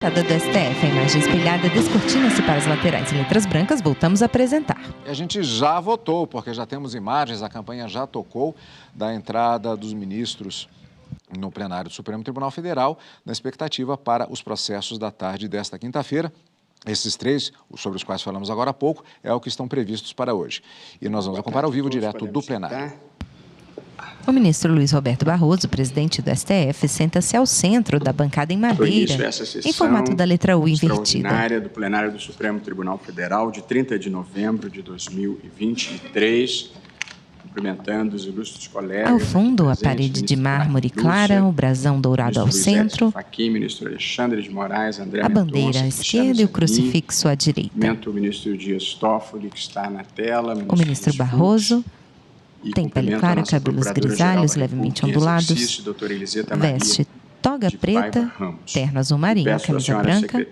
Da do STF, a imagem espelhada descortina-se para as laterais em letras brancas, voltamos a apresentar. E a gente já votou, porque já temos imagens, a campanha já tocou da entrada dos ministros no plenário do Supremo Tribunal Federal, na expectativa para os processos da tarde desta quinta-feira. Esses três, sobre os quais falamos agora há pouco, é o que estão previstos para hoje. E nós vamos acompanhar ao vivo direto do plenário. O ministro Luiz Roberto Barroso, presidente do STF, senta-se ao centro da bancada em madeira, em formato da letra U invertida. Extraordinária do plenário do Supremo Tribunal Federal, de 30 de novembro de 2023, cumprimentando os ilustres colegas. Ao fundo, a parede de mármore clara, o brasão dourado ao centro, Fachin, ministro Alexandre de Moraes, André a bandeira à esquerda e o crucifixo à direita. O ministro Dias Toffoli, que está na tela. O ministro Barroso tem pele clara, cabelos grisalhos levemente ondulados, veste toga preta, terno azul marinho, camisa branca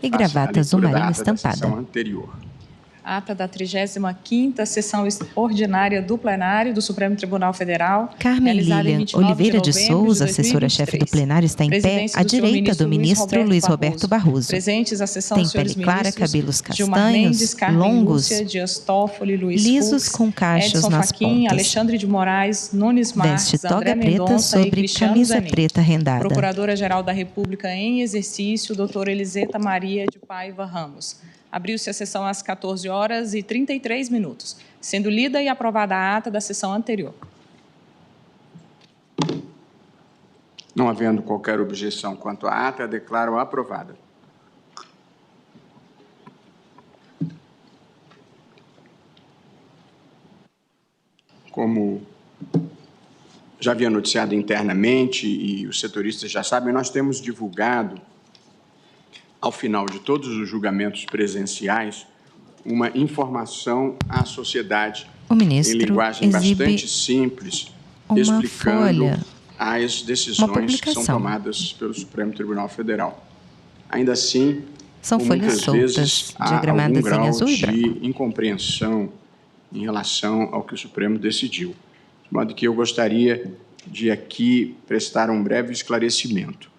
e gravata azul marinho estampada. Ata da 35ª sessão ordinária do plenário do Supremo Tribunal Federal. Carmen Lilian Oliveira de Souza, assessora-chefe do plenário, está em pé à direita do ministro Luiz Roberto Barroso. Presentes à sessão, tem pele clara, cabelos castanhos, longos, lisos com cachos nas pontas. Alexandre de Moraes, Nunes Marques, veste toga preta sobre camisa preta rendada. Procuradora-Geral da República em exercício, doutora Eliseta Maria de Paiva Ramos. Abriu-se a sessão às 14h33, sendo lida e aprovada a ata da sessão anterior. Não havendo qualquer objeção quanto à ata, declaro aprovada. Como já havia noticiado internamente e os setoristas já sabem, nós temos divulgado, ao final de todos os julgamentos presenciais, uma informação à sociedade em linguagem bastante simples, explicando as decisões que são tomadas pelo Supremo Tribunal Federal. Ainda assim, são folhas soltas, diagramadas em azul e branco, de incompreensão em relação ao que o Supremo decidiu. De modo que eu gostaria de aqui prestar um breve esclarecimento.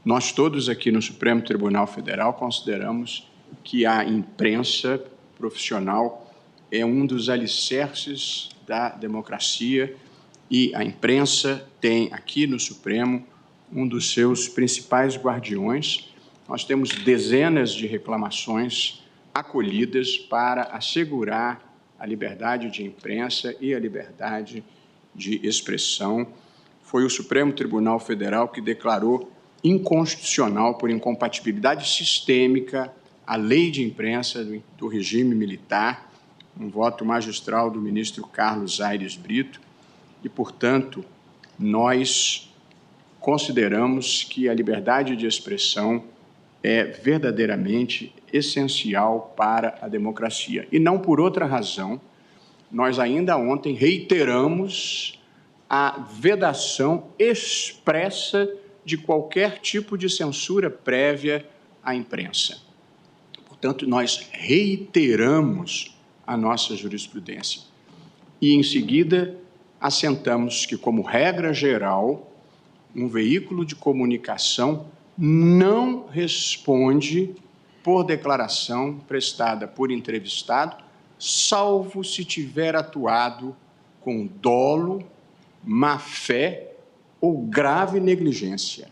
Nós todos aqui no Supremo Tribunal Federal consideramos que a imprensa profissional é um dos alicerces da democracia e a imprensa tem aqui no Supremo um dos seus principais guardiões. Nós temos dezenas de reclamações acolhidas para assegurar a liberdade de imprensa e a liberdade de expressão. Foi o Supremo Tribunal Federal que declarou inconstitucional por incompatibilidade sistêmica a lei de imprensa do regime militar, um voto magistral do ministro Carlos Aires Brito, e, portanto, nós consideramos que a liberdade de expressão é verdadeiramente essencial para a democracia. E não por outra razão, nós ainda ontem reiteramos a vedação expressa de qualquer tipo de censura prévia à imprensa. Portanto, nós reiteramos a nossa jurisprudência e, em seguida, assentamos que, como regra geral, um veículo de comunicação não responde por declaração prestada por entrevistado, salvo se tiver atuado com dolo, má-fé ou grave negligência,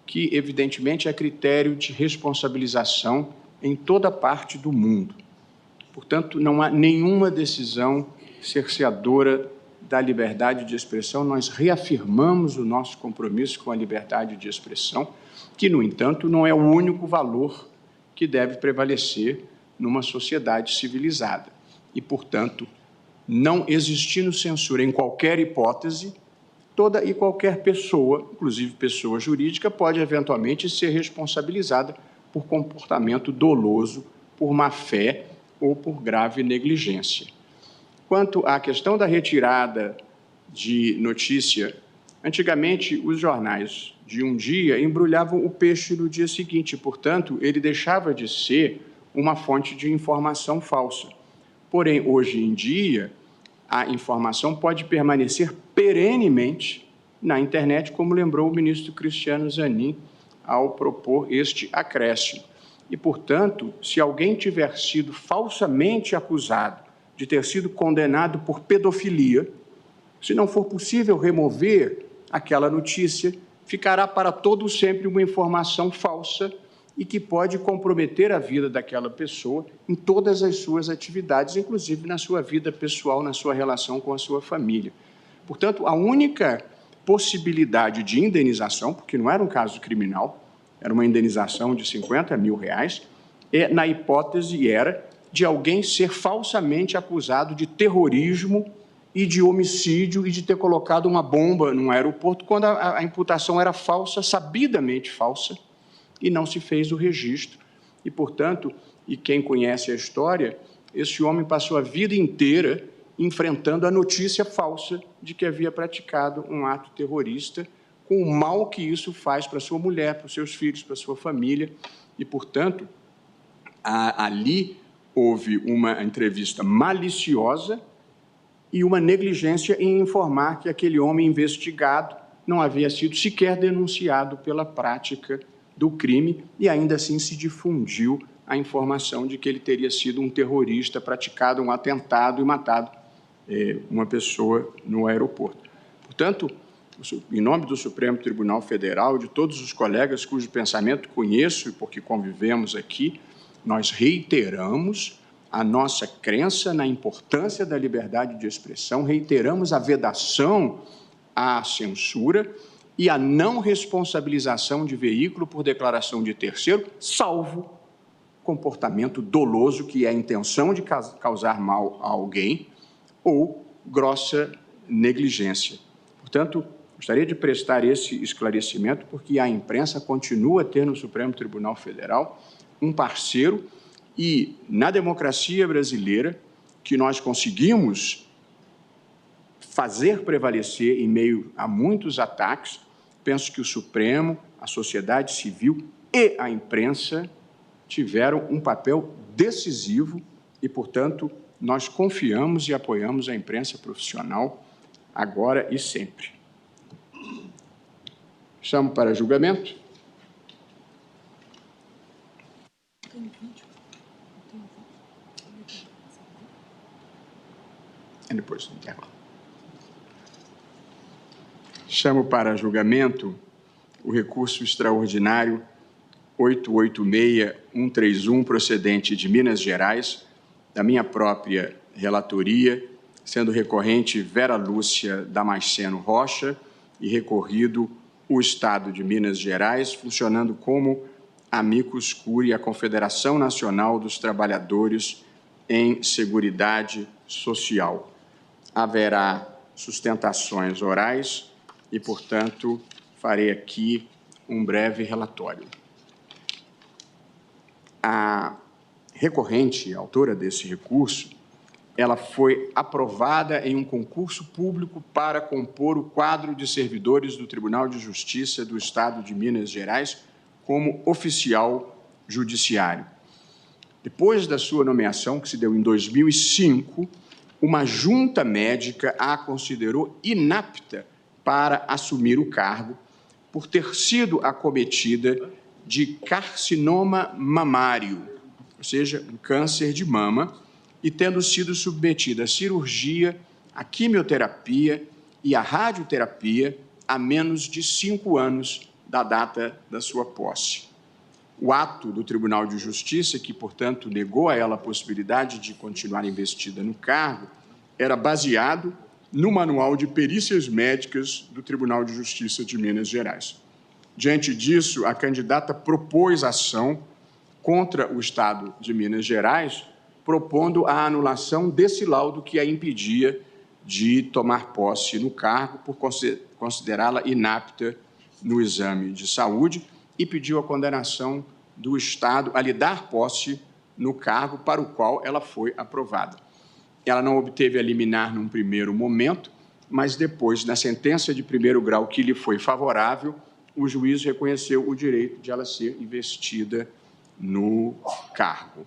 que, evidentemente, é critério de responsabilização em toda parte do mundo. Portanto, não há nenhuma decisão cerceadora da liberdade de expressão. Nós reafirmamos o nosso compromisso com a liberdade de expressão, que, no entanto, não é o único valor que deve prevalecer numa sociedade civilizada. E, portanto, não existindo censura em qualquer hipótese, toda e qualquer pessoa, inclusive pessoa jurídica, pode eventualmente ser responsabilizada por comportamento doloso, por má-fé ou por grave negligência. Quanto à questão da retirada de notícia, antigamente os jornais de um dia embrulhavam o peixe no dia seguinte, portanto, ele deixava de ser uma fonte de informação falsa. Porém, hoje em dia, a informação pode permanecer perenemente na internet, como lembrou o ministro Cristiano Zanin ao propor este acréscimo. E, portanto, se alguém tiver sido falsamente acusado de ter sido condenado por pedofilia, se não for possível remover aquela notícia, ficará para todo sempre uma informação falsa e que pode comprometer a vida daquela pessoa em todas as suas atividades, inclusive na sua vida pessoal, na sua relação com a sua família. Portanto, a única possibilidade de indenização, porque não era um caso criminal, era uma indenização de R$50 mil, na hipótese de alguém ser falsamente acusado de terrorismo e de homicídio e de ter colocado uma bomba num aeroporto quando a imputação era falsa, sabidamente falsa, e não se fez o registro. E, portanto, e quem conhece a história, esse homem passou a vida inteira enfrentando a notícia falsa de que havia praticado um ato terrorista, com o mal que isso faz para sua mulher, para os seus filhos, para a sua família. E, portanto, ali houve uma entrevista maliciosa e uma negligência em informar que aquele homem investigado não havia sido sequer denunciado pela prática do crime e ainda assim se difundiu a informação de que ele teria sido um terrorista, praticado um atentado e matado uma pessoa no aeroporto. Portanto, em nome do Supremo Tribunal Federal, de todos os colegas cujo pensamento conheço e porque convivemos aqui, nós reiteramos a nossa crença na importância da liberdade de expressão, reiteramos a vedação à censura e a não responsabilização de veículo por declaração de terceiro, salvo comportamento doloso, que é a intenção de causar mal a alguém, ou grossa negligência. Portanto, gostaria de prestar esse esclarecimento, porque a imprensa continua a ter no Supremo Tribunal Federal um parceiro e, na democracia brasileira, que nós conseguimos fazer prevalecer em meio a muitos ataques, penso que o Supremo, a sociedade civil e a imprensa tiveram um papel decisivo e, portanto, nós confiamos e apoiamos a imprensa profissional agora e sempre. Chamo para julgamento. É depois do intervalo. Chamo para julgamento o recurso extraordinário 886-131, procedente de Minas Gerais, da minha própria relatoria, sendo recorrente Vera Lúcia Damasceno Rocha e recorrido o Estado de Minas Gerais, funcionando como amicus curiae a Confederação Nacional dos Trabalhadores em Seguridade Social. Haverá sustentações orais e, portanto, farei aqui um breve relatório. A recorrente, autora desse recurso, ela foi aprovada em um concurso público para compor o quadro de servidores do Tribunal de Justiça do Estado de Minas Gerais como oficial judiciário. Depois da sua nomeação, que se deu em 2005, uma junta médica a considerou inapta para assumir o cargo por ter sido acometida de carcinoma mamário, ou seja, um câncer de mama, e tendo sido submetida à cirurgia, à quimioterapia e à radioterapia há menos de 5 anos da data da sua posse. O ato do Tribunal de Justiça, que, portanto, negou a ela a possibilidade de continuar investida no cargo, era baseado no Manual de Perícias Médicas do Tribunal de Justiça de Minas Gerais. Diante disso, a candidata propôs ação contra o Estado de Minas Gerais, propondo a anulação desse laudo que a impedia de tomar posse no cargo por considerá-la inapta no exame de saúde e pediu a condenação do Estado a lhe dar posse no cargo para o qual ela foi aprovada. Ela não obteve a liminar num primeiro momento, mas depois, na sentença de primeiro grau que lhe foi favorável, o juiz reconheceu o direito de ela ser investida no cargo.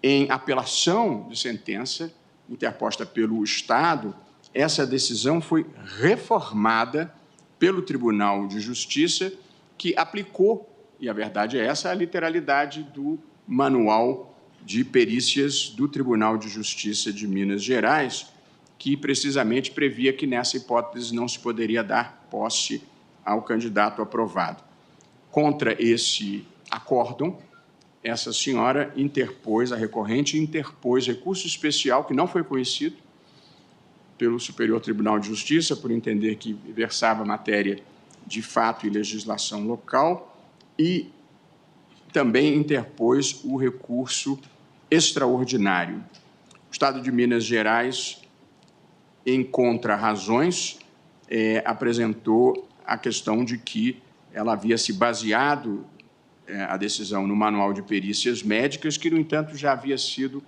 Em apelação de sentença interposta pelo Estado, essa decisão foi reformada pelo Tribunal de Justiça, que aplicou, e a verdade é essa, a literalidade do Manual de Perícias do Tribunal de Justiça de Minas Gerais, que precisamente previa que nessa hipótese não se poderia dar posse ao candidato aprovado. Contra esse acórdão, essa senhora a recorrente interpôs recurso especial que não foi conhecido pelo Superior Tribunal de Justiça, por entender que versava matéria de fato e legislação local, e também interpôs o recurso extraordinário. O Estado de Minas Gerais, em contra-razões, apresentou a questão de que ela havia se baseado a decisão no Manual de Perícias Médicas, que, no entanto, já havia sido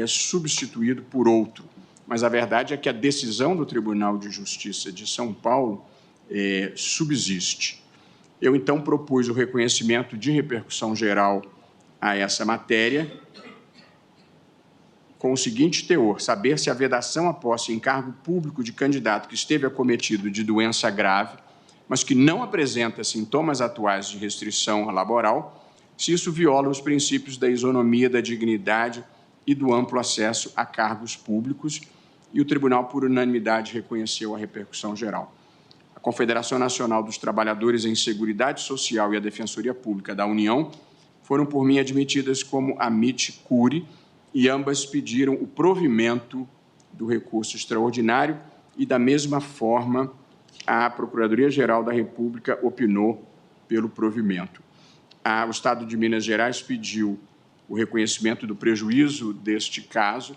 substituído por outro. Mas a verdade é que a decisão do Tribunal de Justiça de São Paulo subsiste. Eu, então, propus o reconhecimento de repercussão geral a essa matéria, com o seguinte teor: saber se a vedação à posse em cargo público de candidato que esteve acometido de doença grave, mas que não apresenta sintomas atuais de restrição laboral, se isso viola os princípios da isonomia, da dignidade e do amplo acesso a cargos públicos, e o Tribunal, por unanimidade, reconheceu a repercussão geral. A Confederação Nacional dos Trabalhadores em Seguridade Social e a Defensoria Pública da União foram, por mim, admitidas como amici curiae, e ambas pediram o provimento do recurso extraordinário e, da mesma forma, a Procuradoria-Geral da República opinou pelo provimento. O Estado de Minas Gerais pediu o reconhecimento do prejuízo deste caso,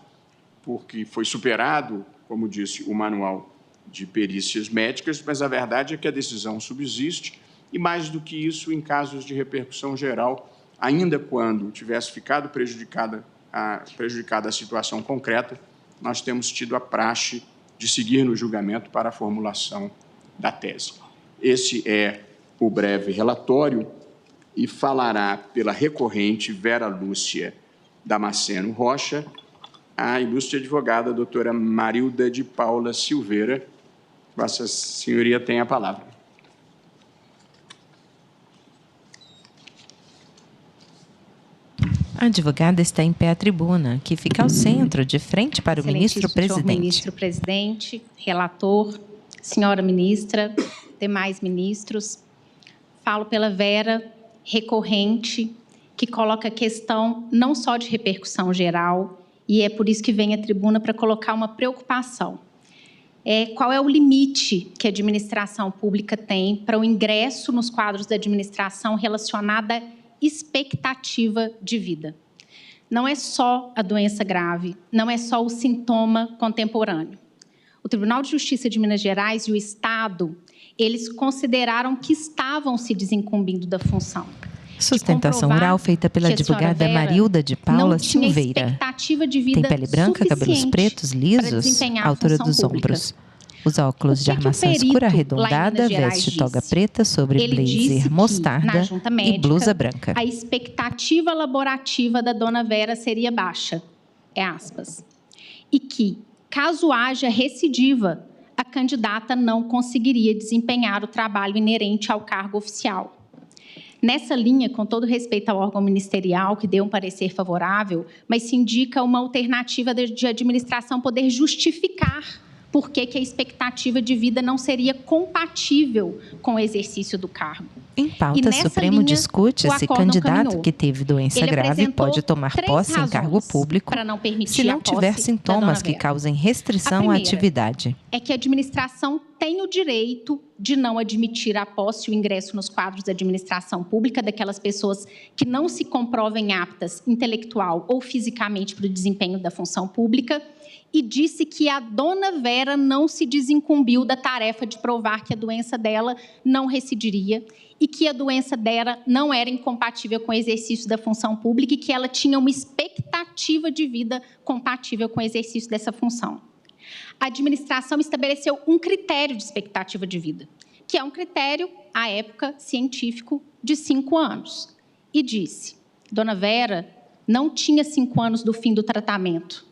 porque foi superado, como disse, o Manual de Perícias Médicas, mas a verdade é que a decisão subsiste e, mais do que isso, em casos de repercussão geral, ainda quando tivesse ficado prejudicada a situação concreta, nós temos tido a praxe de seguir no julgamento para a formulação da tese. Esse é o breve relatório e falará pela recorrente Vera Lúcia Damasceno Rocha, a ilustre advogada doutora Marilda de Paula Silveira. Vossa Senhoria tem a palavra. A advogada está em pé à tribuna, que fica ao centro, de frente para o ministro-presidente. Senhor ministro-presidente, relator, senhora ministra, demais ministros, falo pela Vera, recorrente, que coloca a questão não só de repercussão geral, e é por isso que vem à tribuna para colocar uma preocupação. Qual é o limite que a administração pública tem para o ingresso nos quadros da administração relacionada à expectativa de vida? Não é só a doença grave, não é só o sintoma contemporâneo. O Tribunal de Justiça de Minas Gerais e o Estado, eles consideraram que estavam se desincumbindo da função. Sustentação oral feita pela advogada Marilda de Paula Silveira. Expectativa de vida tem pele branca, cabelos pretos, lisos, altura dos ombros. Usa óculos de armação escura arredondada, veste toga preta sobre blazer mostarda e blusa branca. A expectativa laborativa da dona Vera seria baixa, aspas. E que, caso haja recidiva, a candidata não conseguiria desempenhar o trabalho inerente ao cargo oficial. Nessa linha, com todo respeito ao órgão ministerial, que deu um parecer favorável, mas se indica uma alternativa de administração poder justificar por que a expectativa de vida não seria compatível com o exercício do cargo. Em pauta, o Supremo discute se candidato que teve doença grave pode tomar posse em cargo público se não tiver sintomas que causem restrição à atividade. É que a administração tem o direito de não admitir a posse e o ingresso nos quadros da administração pública daquelas pessoas que não se comprovem aptas intelectual ou fisicamente para o desempenho da função pública, e disse que a dona Vera não se desincumbiu da tarefa de provar que a doença dela não recidiria e que a doença dela não era incompatível com o exercício da função pública e que ela tinha uma expectativa de vida compatível com o exercício dessa função. A administração estabeleceu um critério de expectativa de vida, que é um critério, à época, científico, de 5 anos. E disse, dona Vera não tinha 5 anos do fim do tratamento.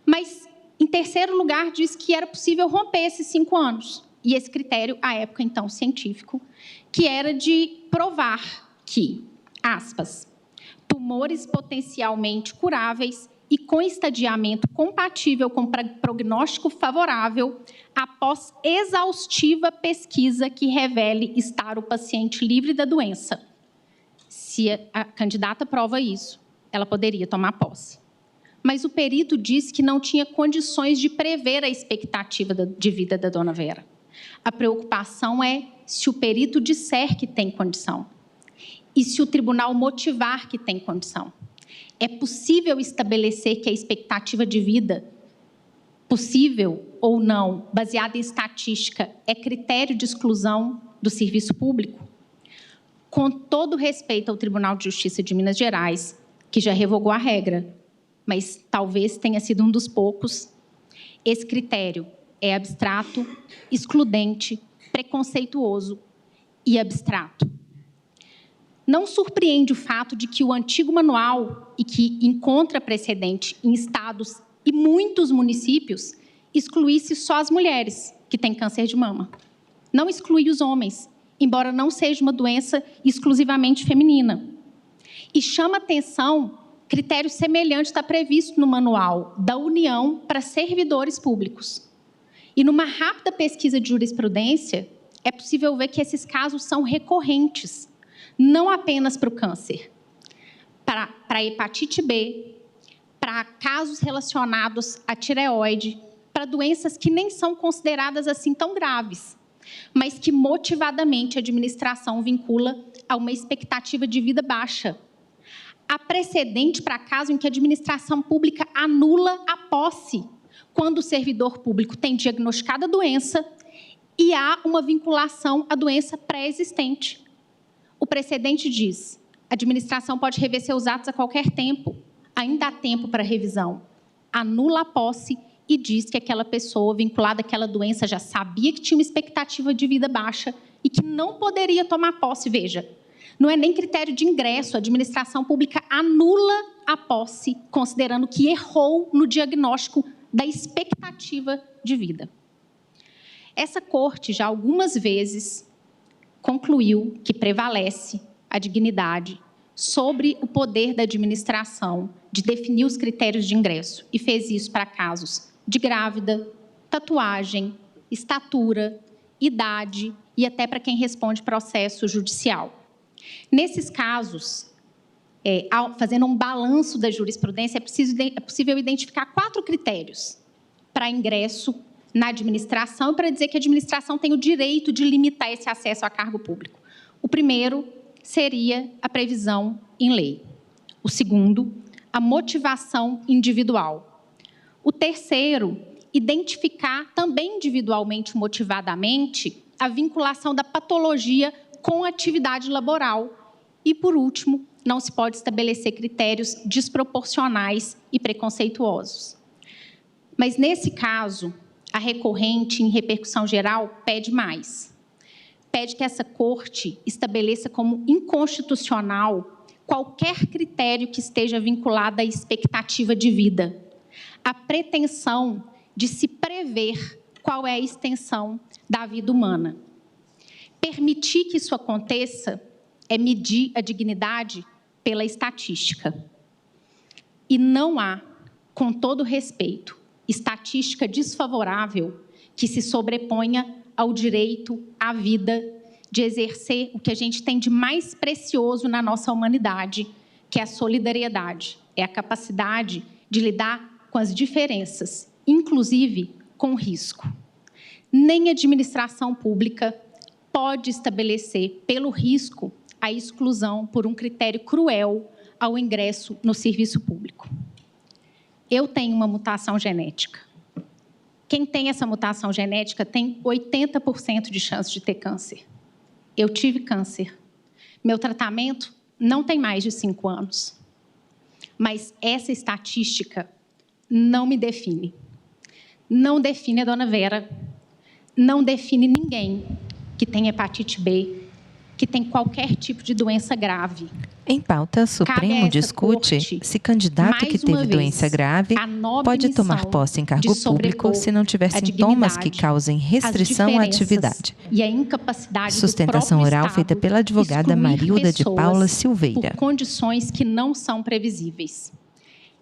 Mas, em terceiro lugar, diz que era possível romper esses 5 anos. E esse critério, à época, então, científico, que era de provar que, aspas, tumores potencialmente curáveis e com estadiamento compatível com prognóstico favorável após exaustiva pesquisa que revele estar o paciente livre da doença. Se a candidata prova isso, ela poderia tomar posse. Mas o perito disse que não tinha condições de prever a expectativa de vida da dona Vera. A preocupação é se o perito disser que tem condição e se o tribunal motivar que tem condição. É possível estabelecer que a expectativa de vida, possível ou não, baseada em estatística, é critério de exclusão do serviço público? Com todo respeito ao Tribunal de Justiça de Minas Gerais, que já revogou a regra, mas talvez tenha sido um dos poucos, esse critério é abstrato, excludente, preconceituoso e abstrato. Não surpreende o fato de que o antigo manual, e que encontra precedente em estados e muitos municípios, excluísse só as mulheres que têm câncer de mama. Não exclui os homens, embora não seja uma doença exclusivamente feminina. E chama atenção, critério semelhante está previsto no manual da União para servidores públicos. E numa rápida pesquisa de jurisprudência, é possível ver que esses casos são recorrentes, não apenas para o câncer, para a hepatite B, para casos relacionados à tireoide, para doenças que nem são consideradas assim tão graves, mas que motivadamente a administração vincula a uma expectativa de vida baixa. Há precedente para caso em que a administração pública anula a posse, quando o servidor público tem diagnosticada a doença e há uma vinculação à doença pré-existente. O precedente diz: a administração pode rever seus atos a qualquer tempo, ainda há tempo para revisão. Anula a posse e diz que aquela pessoa vinculada àquela doença já sabia que tinha uma expectativa de vida baixa e que não poderia tomar posse. Veja, não é nem critério de ingresso, a administração pública anula a posse, considerando que errou no diagnóstico da expectativa de vida. Essa corte já algumas vezes concluiu que prevalece a dignidade sobre o poder da administração de definir os critérios de ingresso e fez isso para casos de grávida, tatuagem, estatura, idade e até para quem responde processo judicial. Nesses casos, fazendo um balanço da jurisprudência, é possível identificar 4 critérios para ingresso na administração e para dizer que a administração tem o direito de limitar esse acesso a cargo público. O primeiro seria a previsão em lei. O segundo, a motivação individual. O terceiro, identificar também individualmente, motivadamente, a vinculação da patologia com a atividade laboral. E, por último, não se pode estabelecer critérios desproporcionais e preconceituosos. Mas, nesse caso, a recorrente, em repercussão geral, pede mais. Pede que essa corte estabeleça como inconstitucional qualquer critério que esteja vinculado à expectativa de vida. A pretensão de se prever qual é a extensão da vida humana. Permitir que isso aconteça é medir a dignidade pela estatística. E não há, com todo respeito, estatística desfavorável que se sobreponha ao direito à vida, de exercer o que a gente tem de mais precioso na nossa humanidade, que é a solidariedade, é a capacidade de lidar com as diferenças, inclusive com o risco. Nem a administração pública pode estabelecer, pelo risco, a exclusão por um critério cruel ao ingresso no serviço público. Eu tenho uma mutação genética. Quem tem essa mutação genética tem 80% de chance de ter câncer. Eu tive câncer. Meu tratamento não tem mais de 5 anos. Mas essa estatística não me define. Não define a dona Vera. Não define ninguém que tem hepatite B, que tem qualquer tipo de doença grave. Em pauta, o Supremo discute se candidato que teve doença grave pode tomar posse em cargo público se não tiver sintomas que causem restrição à atividade. E a incapacidade Sustentação oral feita pela advogada Marilda de Paula Silveira. Por condições que não são previsíveis.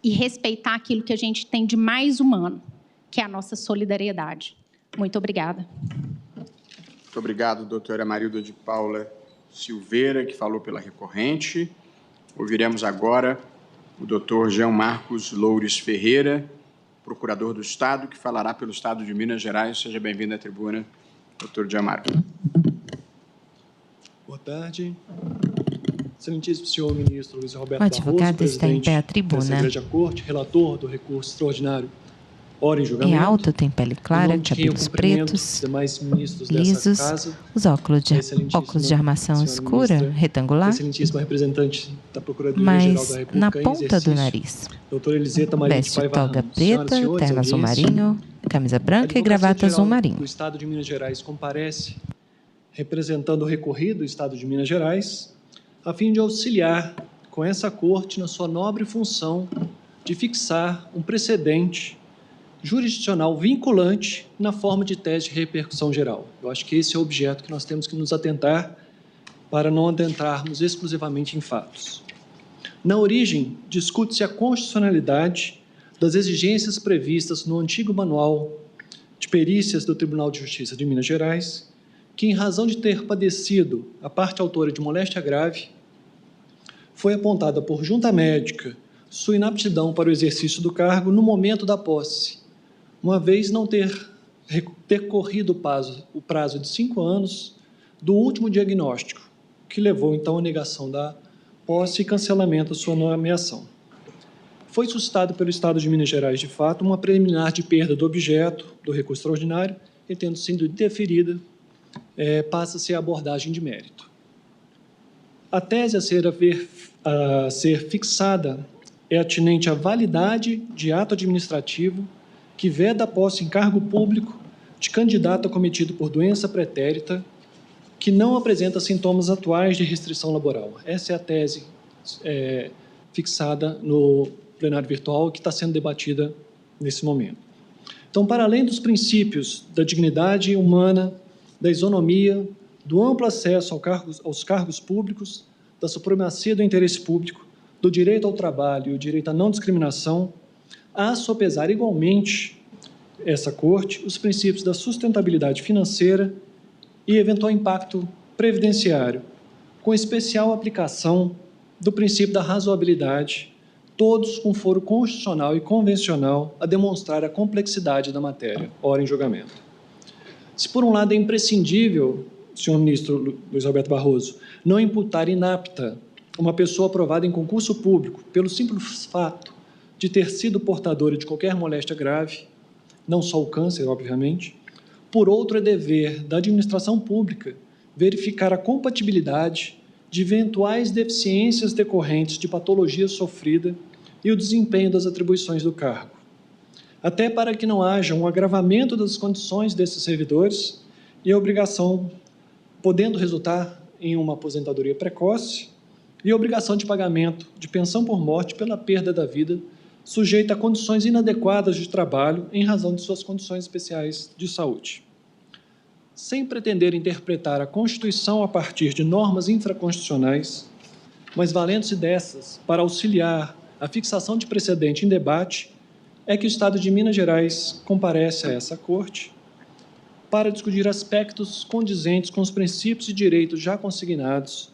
E respeitar aquilo que a gente tem de mais humano, que é a nossa solidariedade. Muito obrigada. Muito obrigado, doutora Marilda de Paula Silveira, que falou pela recorrente. Ouviremos agora o doutor Jean Marcos Loures Ferreira, procurador do Estado, que falará pelo Estado de Minas Gerais. Seja bem-vindo à tribuna, doutor Jean Marcos. Boa tarde. Excelentíssimo senhor ministro Luiz Roberto Barroso, o advogado está em pé à tribuna. tribuna. Da Corte, relator do recurso extraordinário, ora em julgamento. É alto, tem pele clara, cabelos pretos, lisos, casa, os óculos de armação escura, ministra, retangular, excelentíssima representante da Procuradoria-Geral da mas República, na ponta do nariz. Doutora Eliseta Maria de Veste Paiva toga Ramos. preta, terno azul marinho, camisa branca e gravata azul marinho. O Estado de Minas Gerais comparece representando o recorrido do Estado de Minas Gerais, a fim de auxiliar com essa Corte na sua nobre função de fixar um precedente jurisdicional vinculante na forma de tese de repercussão geral. Eu acho que esse é o objeto que nós temos que nos atentar para não adentrarmos exclusivamente em fatos. Na origem, discute-se a constitucionalidade das exigências previstas no antigo Manual de Perícias do Tribunal de Justiça de Minas Gerais, que, em razão de ter padecido a parte autora de moléstia grave, foi apontada por junta médica sua inaptidão para o exercício do cargo no momento da posse, uma vez não ter corrido o prazo de 5 anos do último diagnóstico, que levou, então, à negação da posse e cancelamento da sua nomeação. Foi suscitado pelo Estado de Minas Gerais, de fato, uma preliminar de perda do objeto do recurso extraordinário e, tendo sido deferida, passa-se a abordagem de mérito. A tese a ser fixada é atinente à validade de ato administrativo que veda a posse em cargo público de candidato acometido por doença pretérita que não apresenta sintomas atuais de restrição laboral. Essa é a tese fixada no plenário virtual que está sendo debatida nesse momento. Então, para além dos princípios da dignidade humana, da isonomia, do amplo acesso aos cargos públicos, da supremacia do interesse público, do direito ao trabalho e o direito à não discriminação, a sopesar igualmente essa Corte os princípios da sustentabilidade financeira e eventual impacto previdenciário, com especial aplicação do princípio da razoabilidade, todos com foro constitucional e convencional a demonstrar a complexidade da matéria, ora em julgamento. Se, por um lado, é imprescindível, senhor ministro Luiz Roberto Barroso, não imputar inapta uma pessoa aprovada em concurso público pelo simples fato de ter sido portadora de qualquer moléstia grave, não só o câncer, obviamente, por outro, é dever da administração pública verificar a compatibilidade de eventuais deficiências decorrentes de patologia sofrida e o desempenho das atribuições do cargo, até para que não haja um agravamento das condições desses servidores e a obrigação, podendo resultar em uma aposentadoria precoce e a obrigação de pagamento de pensão por morte pela perda da vida, sujeita a condições inadequadas de trabalho em razão de suas condições especiais de saúde. Sem pretender interpretar a Constituição a partir de normas infraconstitucionais, mas valendo-se dessas para auxiliar a fixação de precedente em debate, é que o Estado de Minas Gerais comparece a essa Corte para discutir aspectos condizentes com os princípios e direitos já consignados,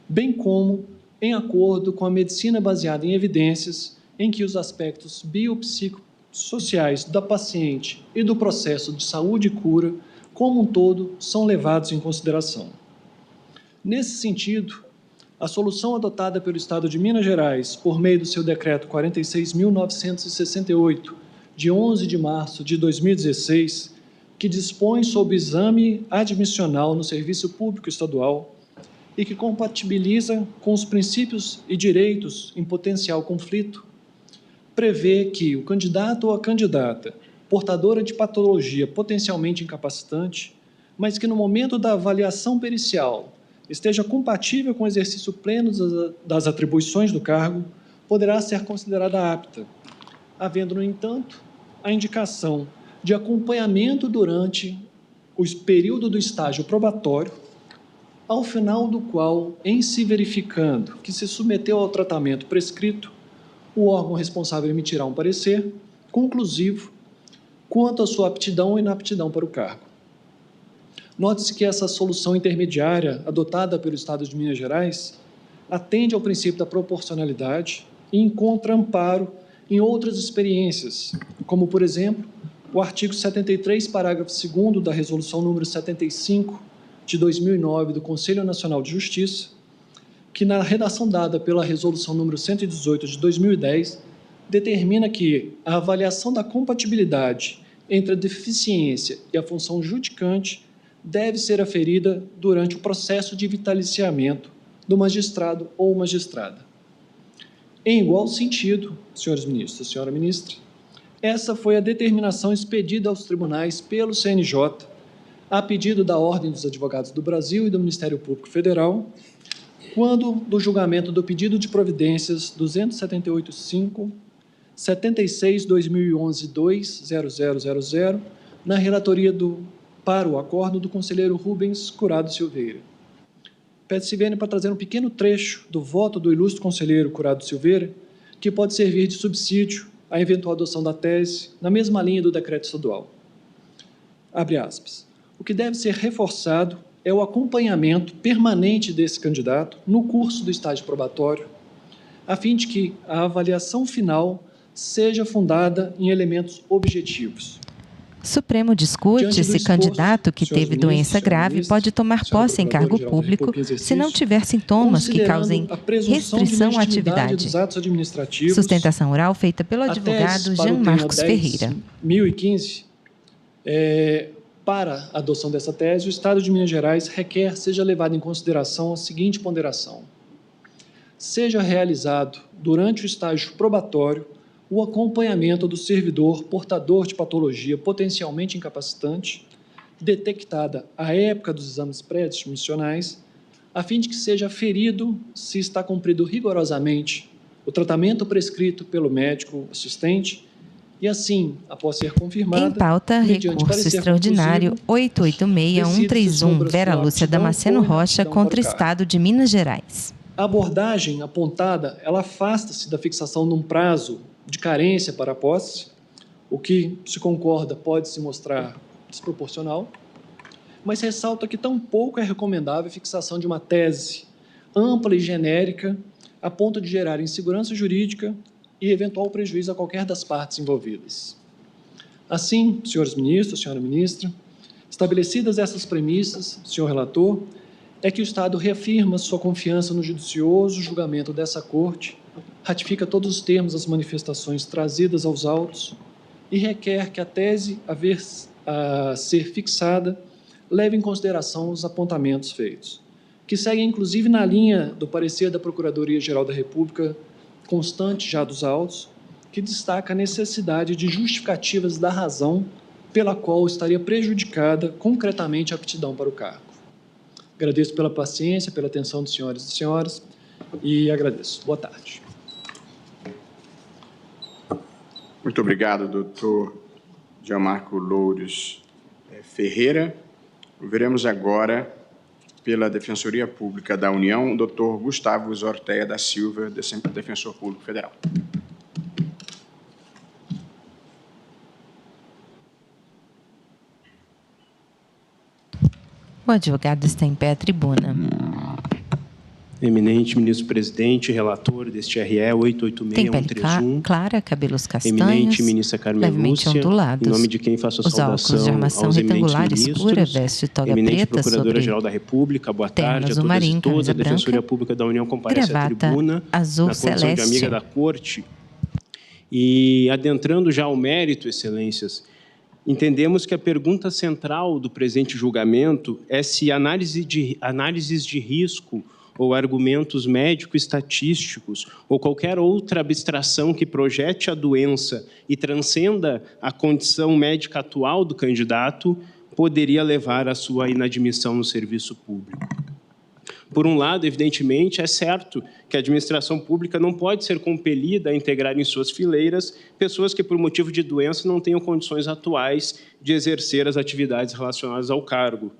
bem como em acordo com a medicina baseada em evidências em que os aspectos biopsicossociais da paciente e do processo de saúde e cura, como um todo, são levados em consideração. Nesse sentido, a solução adotada pelo Estado de Minas Gerais, por meio do seu Decreto 46.968, de 11 de março de 2016, que dispõe sobre o exame admissional no serviço público estadual e que compatibiliza com os princípios e direitos em potencial conflito, prevê que o candidato ou a candidata portadora de patologia potencialmente incapacitante, mas que no momento da avaliação pericial esteja compatível com o exercício pleno das atribuições do cargo, poderá ser considerada apta, havendo, no entanto, a indicação de acompanhamento durante o período do estágio probatório, ao final do qual, em se verificando que se submeteu ao tratamento prescrito, o órgão responsável emitirá um parecer conclusivo quanto à sua aptidão ou inaptidão para o cargo. Note-se que essa solução intermediária adotada pelo Estado de Minas Gerais atende ao princípio da proporcionalidade e encontra amparo em outras experiências, como, por exemplo, o artigo 73, parágrafo 2º da Resolução número 75, de 2009, do Conselho Nacional de Justiça, que, na redação dada pela Resolução número 118, de 2010, determina que a avaliação da compatibilidade entre a deficiência e a função judicante deve ser aferida durante o processo de vitaliciamento do magistrado ou magistrada. Em igual sentido, senhores ministros, senhora ministra, essa foi a determinação expedida aos tribunais pelo CNJ, a pedido da Ordem dos Advogados do Brasil e do Ministério Público Federal, quando do julgamento do pedido de providências 278.5, 76/2011-20000, na relatoria para o acordo do conselheiro Rubens Curado Silveira. Pede-se vênia para trazer um pequeno trecho do voto do ilustre conselheiro Curado Silveira, que pode servir de subsídio à eventual adoção da tese, na mesma linha do decreto estadual. Abre aspas. O que deve ser reforçado é o acompanhamento permanente desse candidato no curso do estágio probatório, a fim de que a avaliação final seja fundada em elementos objetivos. Supremo discute se candidato que teve doença grave pode tomar posse em cargo público se não tiver sintomas que causem restrição à atividade. Sustentação oral feita pelo advogado Jean Marcos Ferreira. 1015, para a adoção dessa tese, o Estado de Minas Gerais requer seja levado em consideração a seguinte ponderação. Seja realizado, durante o estágio probatório, o acompanhamento do servidor portador de patologia potencialmente incapacitante, detectada à época dos exames pré-admissionais, a fim de que seja aferido se está cumprido rigorosamente o tratamento prescrito pelo médico assistente e, assim, após ser confirmada... Em pauta, recurso extraordinário 886131, Vera Lúcia Damasceno Rocha, contra o Estado de Minas Gerais. A abordagem apontada, ela afasta-se da fixação de um prazo de carência para a posse, o que, se concorda, pode se mostrar desproporcional, mas ressalta que tampouco é recomendável a fixação de uma tese ampla e genérica a ponto de gerar insegurança jurídica e eventual prejuízo a qualquer das partes envolvidas. Assim, senhores ministros, senhora ministra, estabelecidas essas premissas, senhor relator, é que o Estado reafirma sua confiança no judicioso julgamento dessa Corte, ratifica todos os termos das manifestações trazidas aos autos e requer que a tese a ser fixada leve em consideração os apontamentos feitos, que seguem inclusive na linha do parecer da Procuradoria-Geral da República, constante já dos autos, que destaca a necessidade de justificativas da razão pela qual estaria prejudicada concretamente a aptidão para o cargo. Agradeço pela paciência, pela atenção dos senhores e senhoras e agradeço. Boa tarde. Muito obrigado, doutor Gianmarco Loures Ferreira. Veremos agora, pela Defensoria Pública da União, o doutor Gustavo Zorteia da Silva, Defensor Público Federal. O advogado está em pé à tribuna. Eminente ministro-presidente, relator deste RE 886131. Tem pele clara, cabelos castanhos, eminente ministra Carmen levemente Lúcia, ondulados. em nome de quem faço a Os saudação óculos de armação aos retangular eminentes escura, ministros, veste toga eminente preta Procuradora-Geral da República, boa tarde a todas marinho, e todos. A camisa Defensoria branca, Pública da União comparece à gravata tribuna, azul na condição celeste. de amiga da Corte. E, adentrando já ao mérito, excelências, entendemos que a pergunta central do presente julgamento é se análises de risco ou argumentos médico-estatísticos ou qualquer outra abstração que projete a doença e transcenda a condição médica atual do candidato poderia levar à sua inadmissão no serviço público. Por um lado, evidentemente, é certo que a administração pública não pode ser compelida a integrar em suas fileiras pessoas que, por motivo de doença, não tenham condições atuais de exercer as atividades relacionadas ao cargo.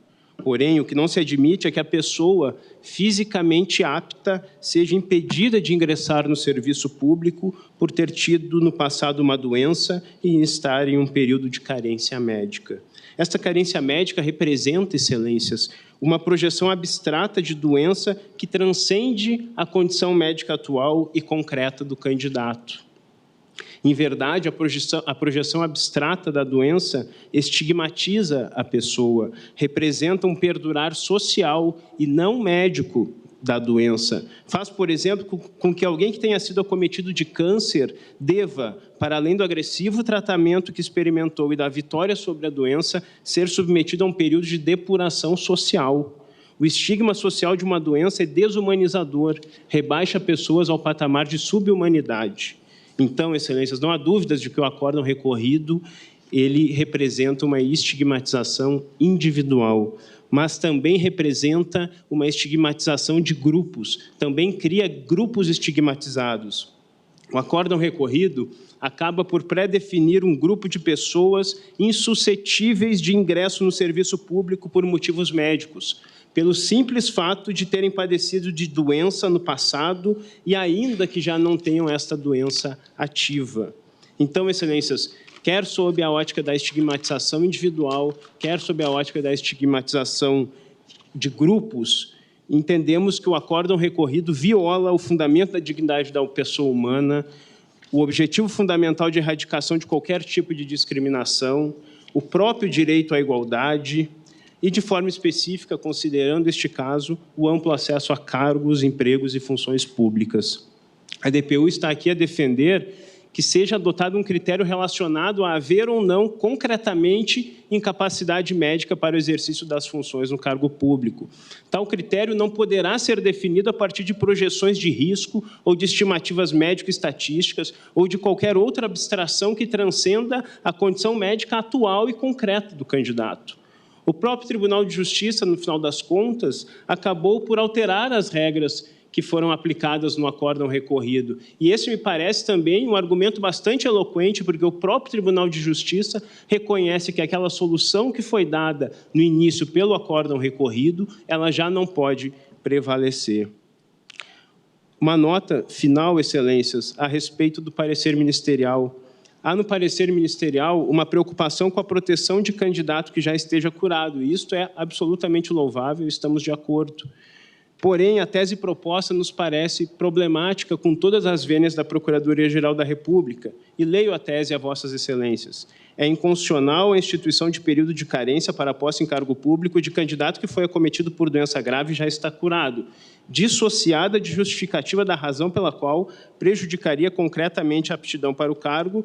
Porém, o que não se admite é que a pessoa fisicamente apta seja impedida de ingressar no serviço público por ter tido no passado uma doença e estar em um período de carência médica. Esta carência médica representa, excelências, uma projeção abstrata de doença que transcende a condição médica atual e concreta do candidato. Em verdade, a projeção abstrata da doença estigmatiza a pessoa, representa um perdurar social e não médico da doença. Faz, por exemplo, com que alguém que tenha sido acometido de câncer deva, para além do agressivo tratamento que experimentou e da vitória sobre a doença, ser submetido a um período de depuração social. O estigma social de uma doença é desumanizador, rebaixa pessoas ao patamar de subhumanidade. Então, excelências, não há dúvidas de que o acórdão recorrido ele representa uma estigmatização individual, mas também representa uma estigmatização de grupos, também cria grupos estigmatizados. O acórdão recorrido acaba por pré-definir um grupo de pessoas insuscetíveis de ingresso no serviço público por motivos médicos, pelo simples fato de terem padecido de doença no passado e ainda que já não tenham esta doença ativa. Então, excelências, quer sob a ótica da estigmatização individual, quer sob a ótica da estigmatização de grupos, entendemos que o acórdão recorrido viola o fundamento da dignidade da pessoa humana, o objetivo fundamental de erradicação de qualquer tipo de discriminação, o próprio direito à igualdade e, de forma específica, considerando este caso, o amplo acesso a cargos, empregos e funções públicas. A DPU está aqui a defender que seja adotado um critério relacionado a haver ou não, concretamente, incapacidade médica para o exercício das funções no cargo público. Tal critério não poderá ser definido a partir de projeções de risco ou de estimativas médico-estatísticas ou de qualquer outra abstração que transcenda a condição médica atual e concreta do candidato. O próprio Tribunal de Justiça, no final das contas, acabou por alterar as regras que foram aplicadas no acórdão recorrido. E esse me parece também um argumento bastante eloquente, porque o próprio Tribunal de Justiça reconhece que aquela solução que foi dada no início pelo acórdão recorrido, ela já não pode prevalecer. Uma nota final, excelências, a respeito do parecer ministerial. Há no parecer ministerial uma preocupação com a proteção de candidato que já esteja curado. E isto é absolutamente louvável, estamos de acordo. Porém, a tese proposta nos parece problemática com todas as vênias da Procuradoria-Geral da República. E leio a tese a vossas excelências. É inconstitucional a instituição de período de carência para a posse em cargo público de candidato que foi acometido por doença grave e já está curado, dissociada de justificativa da razão pela qual prejudicaria concretamente a aptidão para o cargo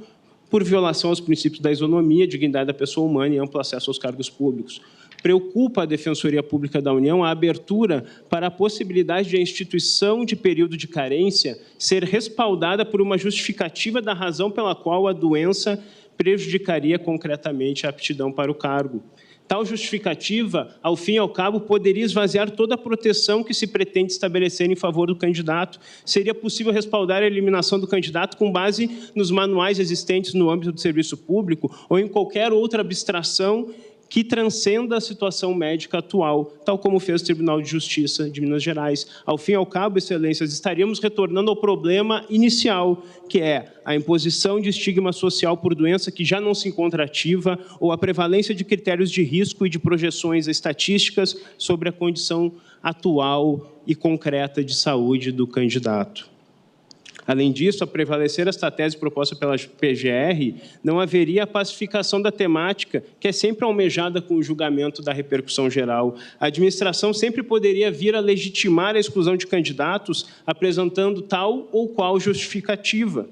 por violação aos princípios da isonomia, dignidade da pessoa humana e amplo acesso aos cargos públicos. Preocupa a Defensoria Pública da União a abertura para a possibilidade de a instituição de período de carência ser respaldada por uma justificativa da razão pela qual a doença prejudicaria concretamente a aptidão para o cargo. Tal justificativa, ao fim e ao cabo, poderia esvaziar toda a proteção que se pretende estabelecer em favor do candidato. Seria possível respaldar a eliminação do candidato com base nos manuais existentes no âmbito do serviço público ou em qualquer outra abstração que transcenda a situação médica atual, tal como fez o Tribunal de Justiça de Minas Gerais. Ao fim e ao cabo, excelências, estaríamos retornando ao problema inicial, que é a imposição de estigma social por doença que já não se encontra ativa ou a prevalência de critérios de risco e de projeções estatísticas sobre a condição atual e concreta de saúde do candidato. Além disso, a prevalecer esta tese proposta pela PGR, não haveria a pacificação da temática, que é sempre almejada com o julgamento da repercussão geral. A administração sempre poderia vir a legitimar a exclusão de candidatos, apresentando tal ou qual justificativa.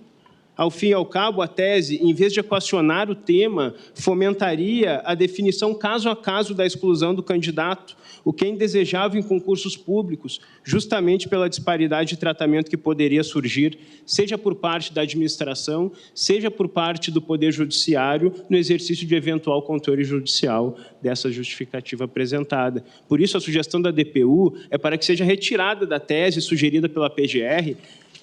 Ao fim e ao cabo, a tese, em vez de equacionar o tema, fomentaria a definição caso a caso da exclusão do candidato, o que é indesejável em concursos públicos, justamente pela disparidade de tratamento que poderia surgir, seja por parte da administração, seja por parte do Poder Judiciário, no exercício de eventual controle judicial dessa justificativa apresentada. Por isso, a sugestão da DPU é para que seja retirada da tese sugerida pela PGR